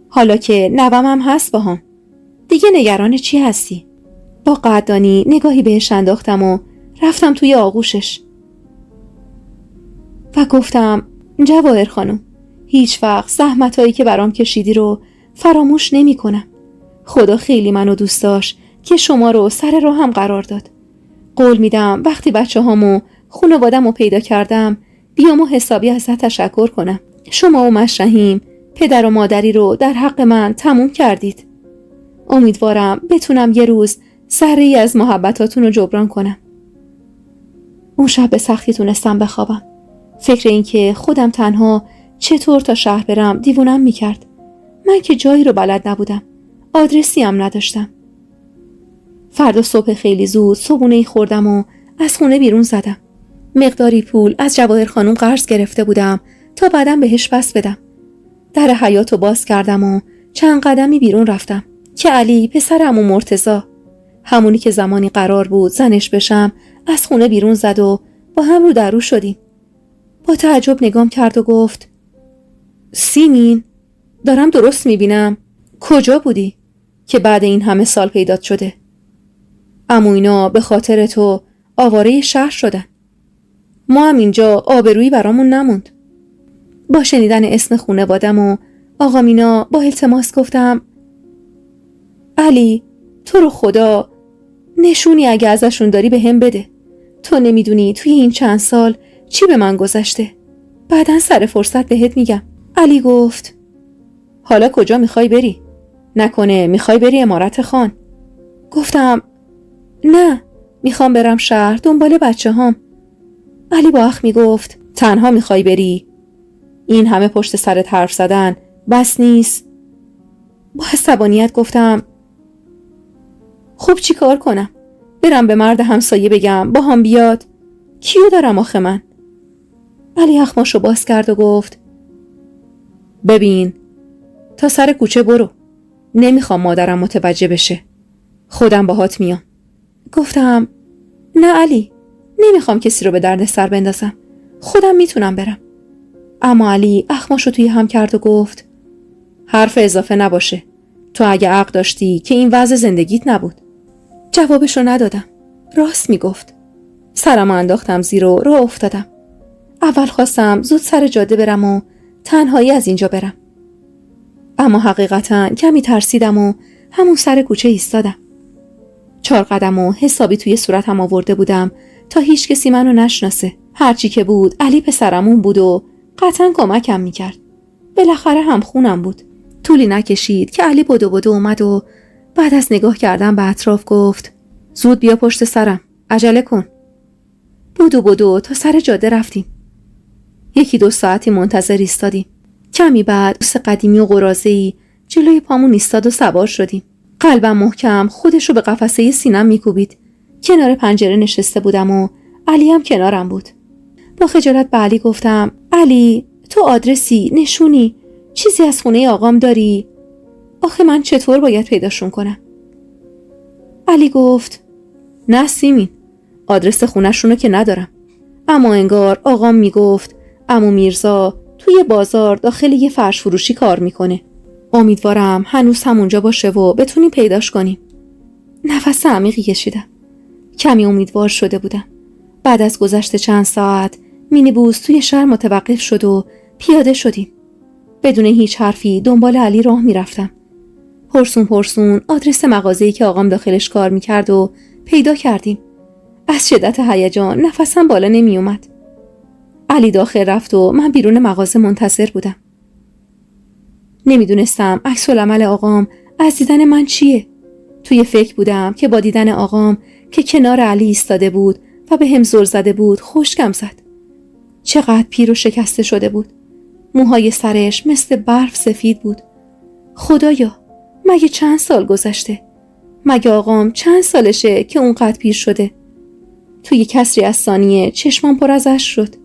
حالا که نوام هم هست باهام دیگه نگران چی هستی؟ با قدردانی نگاهی بهش انداختم و رفتم توی آغوشش و گفتم جواهر خانم هیچ وقت زحمتایی که برام کشیدی رو فراموش نمی کنم. خدا خیلی منو دوست داشت که شما رو سر راهم قرار داد. قول میدم وقتی بچه‌هامو خانواده‌مو پیدا کردم بیام و حسابی ازت تشکر کنم. شما و مشرحیم پدر و مادری رو در حق من تموم کردید. امیدوارم بتونم یه روز ذره‌ای از محبتاتون رو جبران کنم. اون شب به سختی تونستم بخوابم. فکر این که خودم تنها چطور تا شهر برم دیوونم میکرد. من که جایی رو بلد نبودم. آدرسی هم نداشتم. فردا صبح خیلی زود صبحونه‌ای خوردم و از خونه بیرون زدم. مقداری پول از جواهر خانم قرض گرفته بودم تا بعدم بهش پس بدم. در حیاط رو باز کردم و چند قدمی بیرون رفتم که علی پسر عمو مرتضی همونی که زمانی قرار بود زنش بشم از خونه بیرون زد و با هم رو در رو شدیم. با تعجب نگام کرد و گفت سیمین دارم درست میبینم؟ کجا بودی که بعد این همه سال پیدات شده؟ عمو اینا به خاطر تو آواره شهر شدن. ما هم اینجا آبرویی برامون نموند. با شنیدن اسم خانواده‌م و آقا مینا با التماس گفتم علی تو رو خدا نشونی اگه ازشون داری به هم بده. تو نمیدونی توی این چند سال چی به من گذشته. بعدن سر فرصت بهت میگم. علی گفت حالا کجا میخوای بری؟ نکنه میخوای بری عمارت خان؟ گفتم نه میخوام برم شهر دنبال بچه هام. علی با اخ میگفت تنها میخوای بری؟ این همه پشت سرت حرف زدن بس نیست؟ با عصبانیت گفتم خب چی کار کنم؟ برم به مرد همسایه بگم با هم بیاد؟ کیو دارم آخه من؟ علی اخماشو باز کرد و گفت ببین تا سر کوچه برو. نمیخوام مادرم متوجه بشه. خودم باهات میام. گفتم نه علی نمیخوام کسی رو به درد سر بندازم. خودم میتونم برم. اما علی اخماشو توی هم کرد و گفت حرف اضافه نباشه. تو اگه عقل داشتی که این وضع زندگیت نبود. جوابشو ندادم. راست میگفت. سرمو انداختم زیر و راه افتادم. اول خواستم زود سر جاده برم و تنهایی از اینجا برم. اما حقیقتا کمی ترسیدم و همون سر کوچه ایستادم. 4 قدم و حسابی توی صورتم آورده بودم تا هیچ کسی منو نشناسه. هرچی که بود علی پسرمون بود و قطعا کمکم میکرد. بالاخره هم خونم بود. طولی نکشید که علی بدو اومد و بعد از نگاه کردن به اطراف گفت زود بیا پشت سرم. عجله کن. بدو تا سر جاده رفتیم. 1-2 ساعتی منتظر ایستادیم. کمی بعد بوس قدیمی و قرازه‌ای جلوی پامون ایستاد و سوار شدیم. قلبم محکم خودشو به قفسه سینم میکوبید. کنار پنجره نشسته بودم و علی هم کنارم بود. با خجالت به علی گفتم علی تو آدرسی، نشونی، چیزی از خونه آقام داری؟ آخه من چطور باید پیداشون کنم؟ علی گفت نه سیمین، آدرس خونه‌شونو که ندارم. اما انگار آقام میگفت عمو میرزا توی بازار داخل یه فرش فروشی کار میکنه. امیدوارم هنوز همونجا باشه و بتونیم پیداش کنیم. نفس عمیقی کشیدم. کمی امیدوار شده بودم. بعد از گذشت چند ساعت مینیبوس توی شهر متوقف شد و پیاده شدیم. بدون هیچ حرفی دنبال علی راه میرفتم. پرسون آدرس مغازه‌ای که آقام داخلش کار میکرد و پیدا کردیم. از شدت هیجان نفسم بالا نمی اومد. علی داخل رفت و من بیرون مغازه منتظر بودم. نمیدونستم عکس العمل آقام از دیدن من چیه. توی فکر بودم که با دیدن آقام که کنار علی ایستاده بود و به هم زل زده بود خشکم زد. چقدر پیر و شکسته شده بود. موهای سرش مثل برف سفید بود. خدایا، مگه چند سال گذشته؟ مگه آقام چند سالشه که اونقدر پیر شده؟ توی کسری از ثانیه چشمام پر از اشک شد.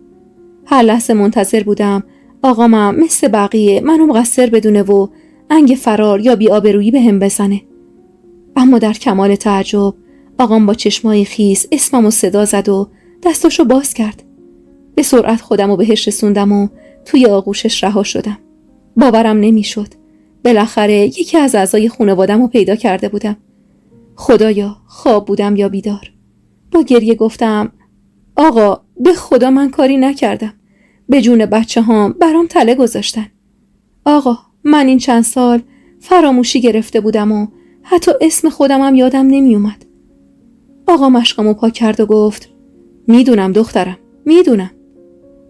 هر لحظه منتظر بودم آقامم مثل بقیه منو مقصر بدونه و انگ فرار یا بی‌آبرویی به هم بزنه. اما در کمال تعجب آقام با چشمای خیس اسممو صدا زد و دستاشو باز کرد. به سرعت خودمو بهش رسوندم و توی آغوشش رها شدم. باورم نمیشد. بالاخره یکی از اعضای خانواده‌مو پیدا کرده بودم. خدایا، خواب بودم یا بیدار؟ با گریه گفتم آقا، به خدا من کاری نکردم. به جون بچه هام برام تله گذاشتن. آقا، من این چند سال فراموشی گرفته بودم و حتی اسم خودمم یادم نمی اومد. آقا مشقمو پاک کرد و گفت میدونم دخترم، میدونم.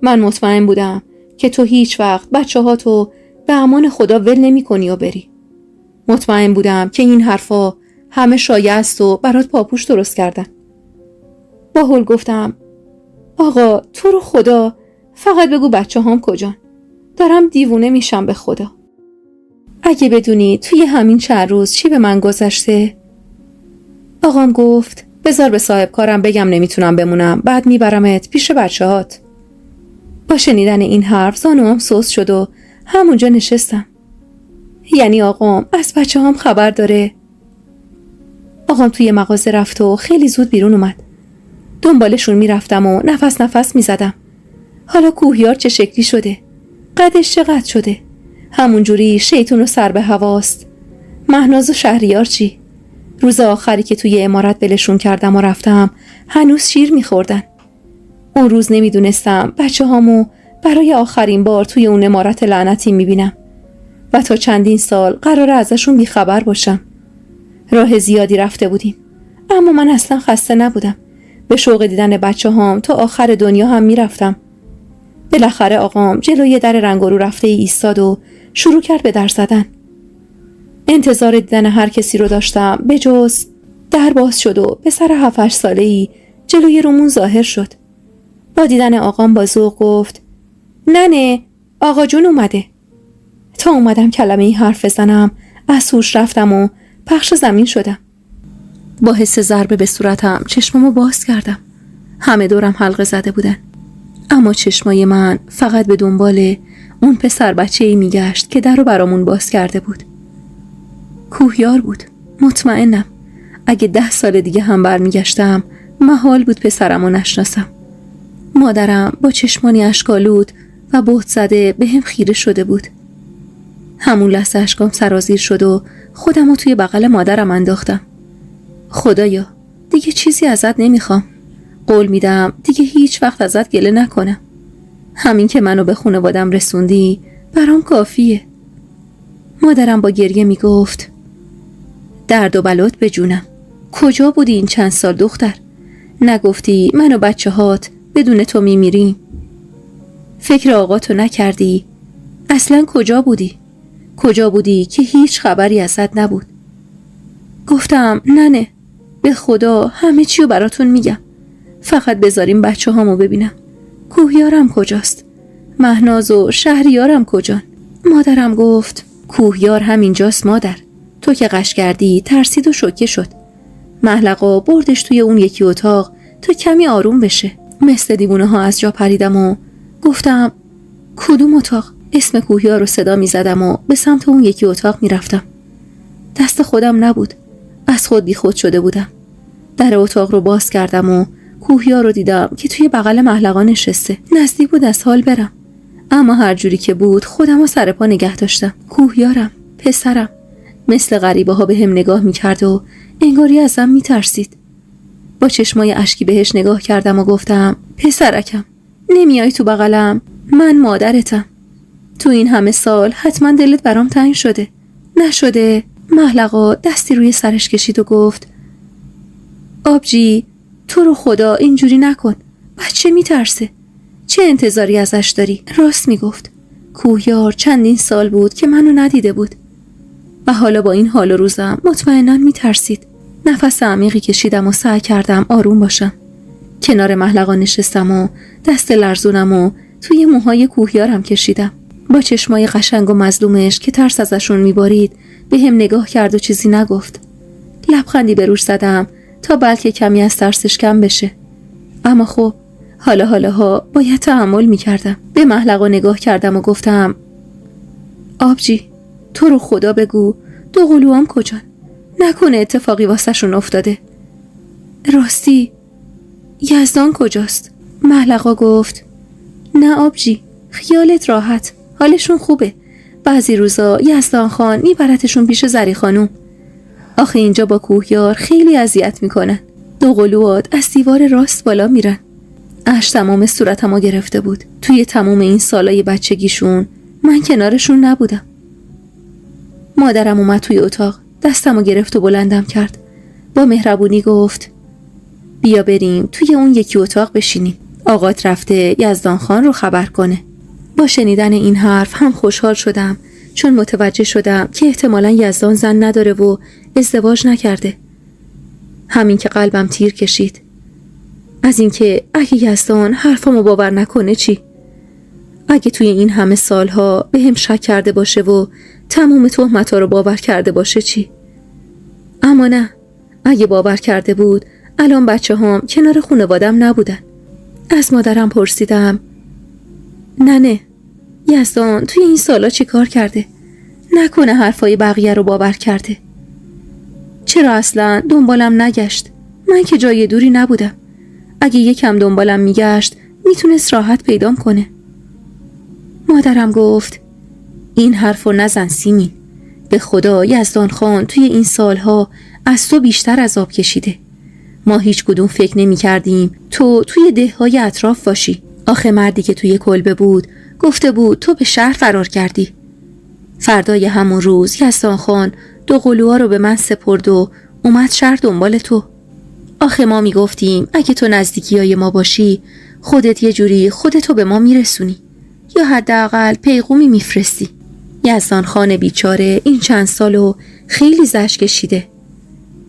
من مطمئن بودم که تو هیچ وقت بچه ها تو به امان خدا ول نمی کنی و بری. مطمئن بودم که این حرفا همه شایعه است و برات پاپوش درست کردن. با هول گفتم آقا، تو رو خدا فقط بگو بچه هام کجان. دارم دیوونه میشم به خدا. اگه بدونی توی همین چند روز چی به من گذشته. آقام گفت بذار به صاحب کارم بگم نمیتونم بمونم، بعد میبرمت پیش بچه هات. با شنیدن این حرف زانوام سوس شد و همونجا نشستم. یعنی آقام از بچه هام خبر داره؟ آقام توی مغازه رفت و خیلی زود بیرون اومد. دنبالشون میرفتم و نفس میزدم. حالا کوهیار چه شکلی شده؟ قدش چقدر شده؟ همونجوری شیطون و سر به هواست. مهناز و شهریار چی؟ روز آخری که توی عمارت بلشون کردم و رفتم هنوز شیر میخوردن. اون روز نمیدونستم بچه هامو برای آخرین بار توی اون عمارت لعنتی میبینم و تا چندین سال قراره ازشون بیخبر باشم. راه زیادی رفته بودیم اما من اصلا خسته نبودم. به شوق دیدن بچه هام تا آخر دنیا هم میرفتم. بالاخره آقام جلوی در رنگارو رفته ایستاد و شروع کرد به در زدن. انتظار دیدن هر کسی رو داشتم به جز در باز شد و پسر 7-8 ساله‌ای جلوی رومون ظاهر شد. با دیدن آقام با ذوق گفت ننه، آقا جون اومده. تا اومدم کلمه ای حرف بزنم از هوش رفتم و پخش زمین شدم. با حس ضربه به صورتم چشمامو باز کردم. همه دورم حلقه زده بودن. اما چشمای من فقط به دنبال اون پسر بچه‌ای میگشت که در رو برامون باز کرده بود. کوهیار بود. مطمئنم اگه 10 سال دیگه هم برمیگشتم محال بود پسرمو نشناسم. مادرم با چشمانی اشک‌آلود و بهت زده به هم خیره شده بود. همون لحظه اشکام سرازیر شد و خودمو توی بغل مادرم انداختم. خدایا، دیگه چیزی ازت نمیخوام. قول میدم دیگه هیچ وقت ازت گله نکنم. همین که منو به خانوادم رسوندی برام کافیه. مادرم با گریه میگفت درد و بلات به جونم. کجا بودی این چند سال دختر؟ نگفتی من و بچه هات بدون تو میمیریم؟ فکر آقاتو نکردی؟ اصلا کجا بودی؟ کجا بودی که هیچ خبری ازت نبود؟ گفتم ننه، به خدا همه چیو براتون میگم. فقط بذاریم بچه هامو ببینم. کوهیارم کجاست؟ مهناز و شهریارم کجان؟ مادرم گفت کوهیار همینجاست مادر. تو که قش کردی ترسید و شوکه شد. محلقا بردش توی اون یکی اتاق تا کمی آروم بشه. مثل دیوونه ها از جا پریدم و گفتم کدوم اتاق؟ اسم کوهیار رو صدا می زدم و به سمت اون یکی اتاق می رفتم. دست خودم نبود. از خود بی خود شده بودم. در اتاق رو باز کردم و کوهیار رو دیدم که توی بغل محلقا نشسته. نزدیک بود از حال برم. اما هر جوری که بود خودم رو سر پا نگه داشتم. کوهیارم، پسرم، مثل غریبه ها به هم نگاه می کرد و انگاری ازم می ترسید. با چشمای اشکی بهش نگاه کردم و گفتم پسرکم، نمیای تو بغلم؟ من مادرتم. تو این همه سال حتما دلت برام تنگ شده. نشده؟ محلقا دستی روی سرش کشید و گفت آبجی تو رو خدا اینجوری نکن. بچه میترسه. چه انتظاری ازش داری؟ راست میگفت. کوهیار چندین سال بود که منو ندیده بود و حالا با این حال و روزم مطمئناً میترسید. نفس عمیقی کشیدم و سعی کردم آروم باشم. کنار محلقا نشستم و دست لرزونم و توی موهای کوهیارم کشیدم. با چشمای قشنگ و مظلومش که ترس ازشون میبارید به هم نگاه کرد و چیزی نگفت. لبخندی به روش زدم تا بلکه کمی از ترسش کم بشه. اما خب حالا باید تحمل میکردم. به محلقا نگاه کردم و گفتم آبجی تو رو خدا بگو دو قلوام کجان؟ نکنه اتفاقی واسه شون افتاده. راستی یزدان کجاست؟ محلقا گفت نه آبجی خیالت راحت، حالشون خوبه. بعضی روزا یزدان خان میبرتشون پیش زری خانوم. آخه اینجا با کوهیار خیلی اذیت میکنن. دو قلوات از دیوار راست بالا میرن. اشک تمام صورتمو گرفته بود. توی تمام این سالای بچگیشون من کنارشون نبودم. مادرم اومد توی اتاق، دستمو گرفت و بلندم کرد. با مهربونی گفت بیا بریم توی اون یکی اتاق بشینیم. آقات رفته یزدان خان رو خبر کنه. با شنیدن این حرف هم خوشحال شدم، چون متوجه شدم که احتمالاً یزدان زن نداره و ازدواج نکرده. همین که قلبم تیر کشید. از اینکه اگه یزدان حرفمو باور نکنه چی؟ اگه توی این همه سالها به هم شک کرده باشه و تمام تهمت‌ها رو باور کرده باشه چی؟ اما نه، اگه باور کرده بود الان بچه‌هام کنار خانواده‌ام نبودن. از مادرم پرسیدم ننه یزدان توی این سالا چی کار کرده؟ نکنه حرفای بقیه رو باور کرده؟ چرا اصلا دنبالم نگشت؟ من که جای دوری نبودم. اگه یکم دنبالم میگشت میتونست راحت پیدام کنه. مادرم گفت این حرفو نزن سیمین. به خدا یزدان خان توی این سالها از تو بیشتر عذاب کشیده. ما هیچ کدوم فکر نمی کردیم تو توی دههای اطراف باشی. آخه مردی که توی کلبه بود گفته بود تو به شهر فرار کردی. فردای همون روز یزدان خان دو قلوها رو به من سپرد و اومد شهر دنبال تو. آخه ما می گفتیم اگه تو نزدیکیای ما باشی خودت یه جوری خودتو به ما میرسونی یا حداقل پیغومی میفرستی. یزدان خان بیچاره این چند سالو خیلی زجر کشیده.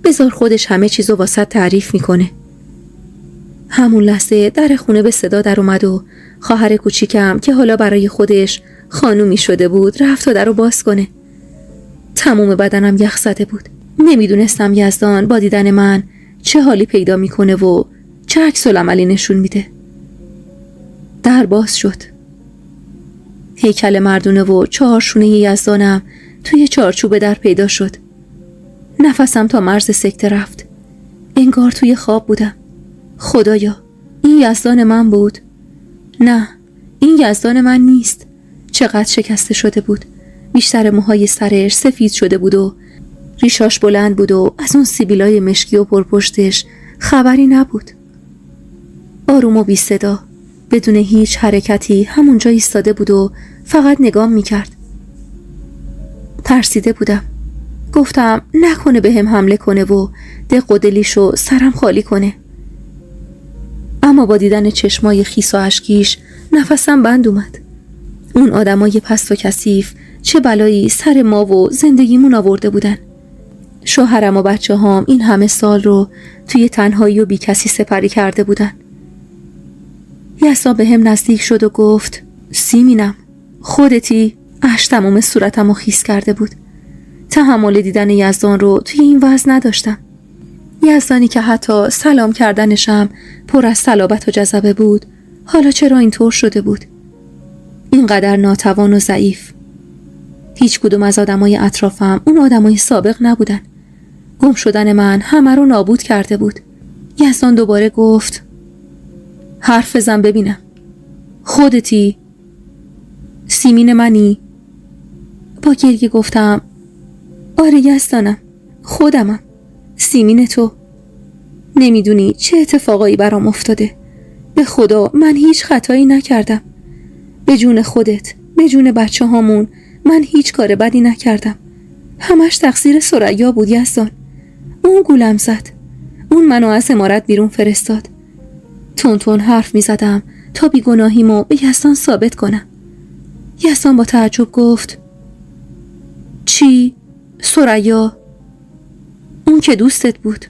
بذار خودش همه چیزو واسه تعریف میکنه. همون لحظه در خونه به صدا در اومد و خواهر کوچیکم که حالا برای خودش خانومی شده بود رفت و درو باز کنه. تمام بدنم یخ زده بود. نمیدونستم یزدان با دیدن من چه حالی پیدا میکنه و چه عکس العملی نشون میده. در باز شد. هیکل مردونه و چهارشونه یزدانم توی چارچوب در پیدا شد. نفسم تا مرز سکته رفت. انگار توی خواب بودم. خدایا این یزدان من بود؟ نه این یزدان من نیست. چقدر شکسته شده بود. بیشتر موهای سرش سفید شده بود و ریشاش بلند بود و از اون سیبیلای مشکی و پرپشتش خبری نبود. آروم و بی صدا بدون هیچ حرکتی همونجا ایستاده بود و فقط نگام میکرد. ترسیده بودم. گفتم نکنه به هم حمله کنه و دق و دلیشو سرم خالی کنه. اما با دیدن چشمای خیس و اشکیش نفسم بند اومد. اون آدمای پست و کثیف چه بلایی سر ما و زندگیمون آورده بودن. شوهرم و بچه هام این همه سال رو توی تنهایی و بی کسی سپری کرده بودن. یسا به هم نزدیک شد و گفت سیمینم خودتی؟ اشک تمام صورتم رو خیس کرده بود. تحمل دیدن یزدان رو توی این وضع نداشتم. یزدانی که حتی سلام کردنشم پر از صلابت و جذبه بود حالا چرا اینطور شده بود؟ اینقدر ناتوان و ضعیف. هیچ کدوم از آدمای اطرافم اون آدمای سابق نبودن. گم شدن من همه رو نابود کرده بود. یزدان دوباره گفت حرف بزن ببینم. خودتی؟ سیمین منی؟ با گریه گفتم آره یزدانم، خودمم، سیمین تو. نمیدونی چه اتفاقایی برام افتاده. به خدا من هیچ خطایی نکردم. به جون خودت، به جون بچه هامون من هیچ کار بدی نکردم. همش تقصیر ثریا بود یزدان. اون گولم زد. اون منو از عمارت بیرون فرستاد. تون حرف می زدم تا بیگناهیمو به یزدان ثابت کنم. یزدان با تعجب گفت چی؟ ثریا؟ اون که دوستت بود.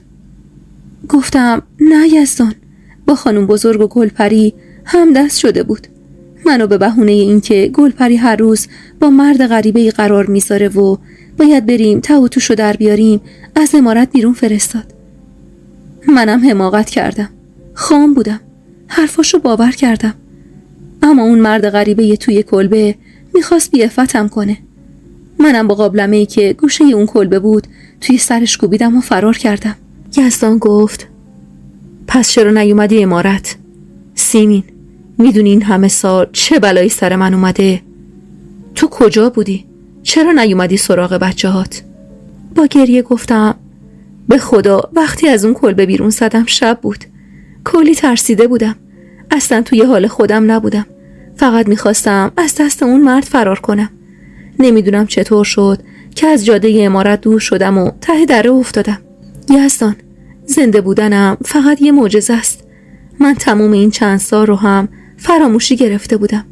گفتم نه یزدان، با خانم بزرگ و گلپری هم دست شده بود. منو به بهونه این که گلپری هر روز با مرد غریبه‌ای قرار میذاره و باید بریم ته و توشو در بیاریم از عمارت بیرون فرستاد. منم حماقت کردم. خام بودم. حرفاشو باور کردم. اما اون مرد غریبه توی کلبه میخواست بیعفتم کنه. منم با قابلمه‌ای که گوشه اون کلبه بود توی سرش کوبیدم و فرار کردم. یزدان گفت پس چرا نیومدی عمارت؟ سیمین، میدونی این همه سال چه بلایی سر من اومده؟ تو کجا بودی؟ چرا نیومدی سراغ بچه هات؟ با گریه گفتم به خدا وقتی از اون کلبه بیرون زدم شب بود. کلی ترسیده بودم. اصلا توی حال خودم نبودم. فقط میخواستم از دست اون مرد فرار کنم. نمیدونم چطور شد که از جاده عمارت دور شدم و ته دره افتادم. یزدان، زنده بودنم فقط یه معجزه است. من تموم این چند سال رو هم فراموشی گرفته بودم.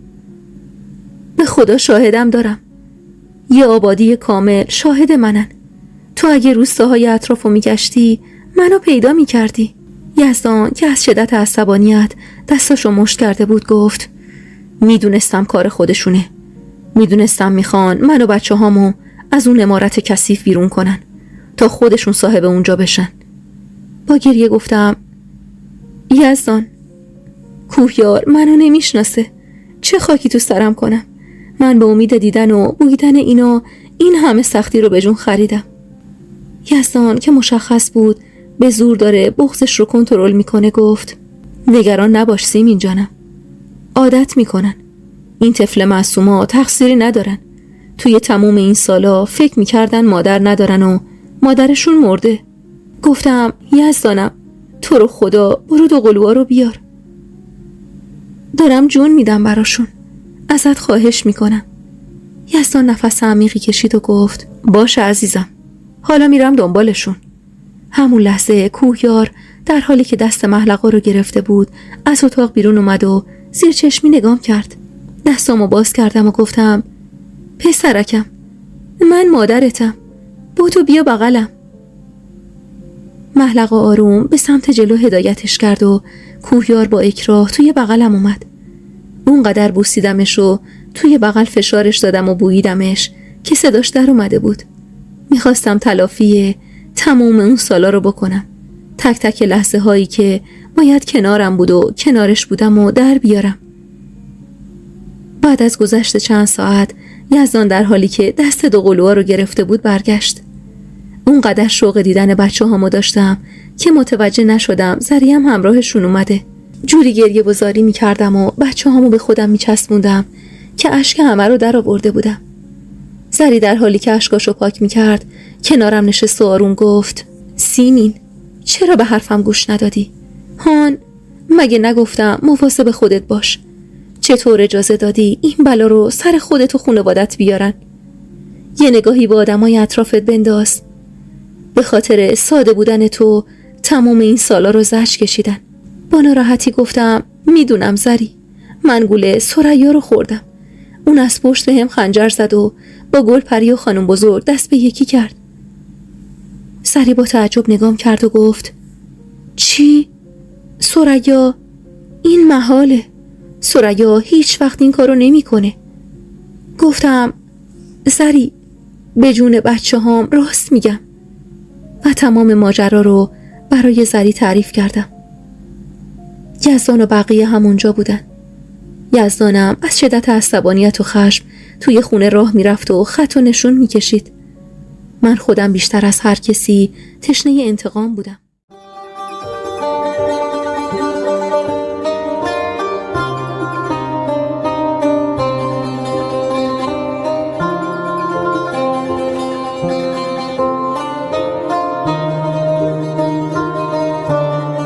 به خدا شاهدم دارم. یه آبادی کامل شاهد منن. تو اگه روستاهای اطرافو میگشتی منو پیدا میکردی. یزدان که از شدت عصبانیت دستاشو مشت کرده بود گفت میدونستم کار خودشونه. میدونستم میخوان من و بچه هامو از اون عمارت کثیف بیرون کنن تا خودشون صاحب اونجا بشن. با گریه گفتم یزدان، کوهیار منو نمیشناسه. چه خاکی تو سرم کنم؟ من به امید دیدن و بویدن اینا این همه سختی رو به جون خریدم. یزدان که مشخص بود به زور داره بغضش رو کنترل میکنه گفت نگران نباش سیمین جانم. عادت میکنن. این طفل معصوما تقصیری ندارن. توی تموم این سالا فکر میکردن مادر ندارن و مادرشون مرده. گفتم یزدانم تو رو خدا برو دو قلوها رو بیار. دارم جون میدم براشون. ازت خواهش میکنم. یزدان نفس عمیقی کشید و گفت باشه عزیزم. حالا میرم دنبالشون. همون لحظه کوهیار در حالی که دست محلقا رو گرفته بود از اتاق بیرون اومد و زیر چشمی نگام کرد. دستامو باز کردم و گفتم پسرکم، من مادرتم. بودو بیا بغلم. محلقا آروم به سمت جلو هدایتش کرد و کوهیار با اکراه توی بغلم اومد. اونقدر بوسیدمش و توی بغل فشارش دادم و بوییدمش که صداش در اومده بود. میخواستم تلافی تموم اون سالا رو بکنم. تک تک لحظه هایی که باید کنارم بود و کنارش بودم و در بیارم. بعد از گذشت چند ساعت یزدان در حالی که دست دو قلوها رو گرفته بود برگشت. اونقدر شوق دیدن بچه هامو داشتم که متوجه نشدم زریم همراهشون اومده. جوری گریه بزاری میکردم و بچه هامو به خودم میچسبوندم که اشک همه رو در آورده بودم. زری در حالی که اشکاشو پاک میکرد کنارم نشست و آروم گفت سیمین، چرا به حرفم گوش ندادی؟ هان، مگه نگفتم مواظب خودت باش؟ چطور اجازه دادی این بلا رو سر خودت و خانوادت بیارن؟ یه نگاهی به آدمای اطرافت بنداز. به خاطر ساده بودن تو تمام این سالا رو زجر کشیدن. با ناراحتی گفتم میدونم زری، من گوله ثریا رو خوردم. اون از پشت به هم خنجر زد و با گلپری و خانم بزرگ دست به یکی کرد. زری با تعجب نگام کرد و گفت چی؟ ثریا؟ این محاله. ثریا هیچ وقت این کارو نمی کنه. گفتم زری، به جون بچه هام راست میگم. و تمام ماجرا رو برای زری تعریف کردم. یزدان و بقیه همونجا بودن. یزدانم از شدت عصبانیت و خشم توی خونه راه میرفت و خط و نشون میکشید. من خودم بیشتر از هر کسی تشنه انتقام بودم.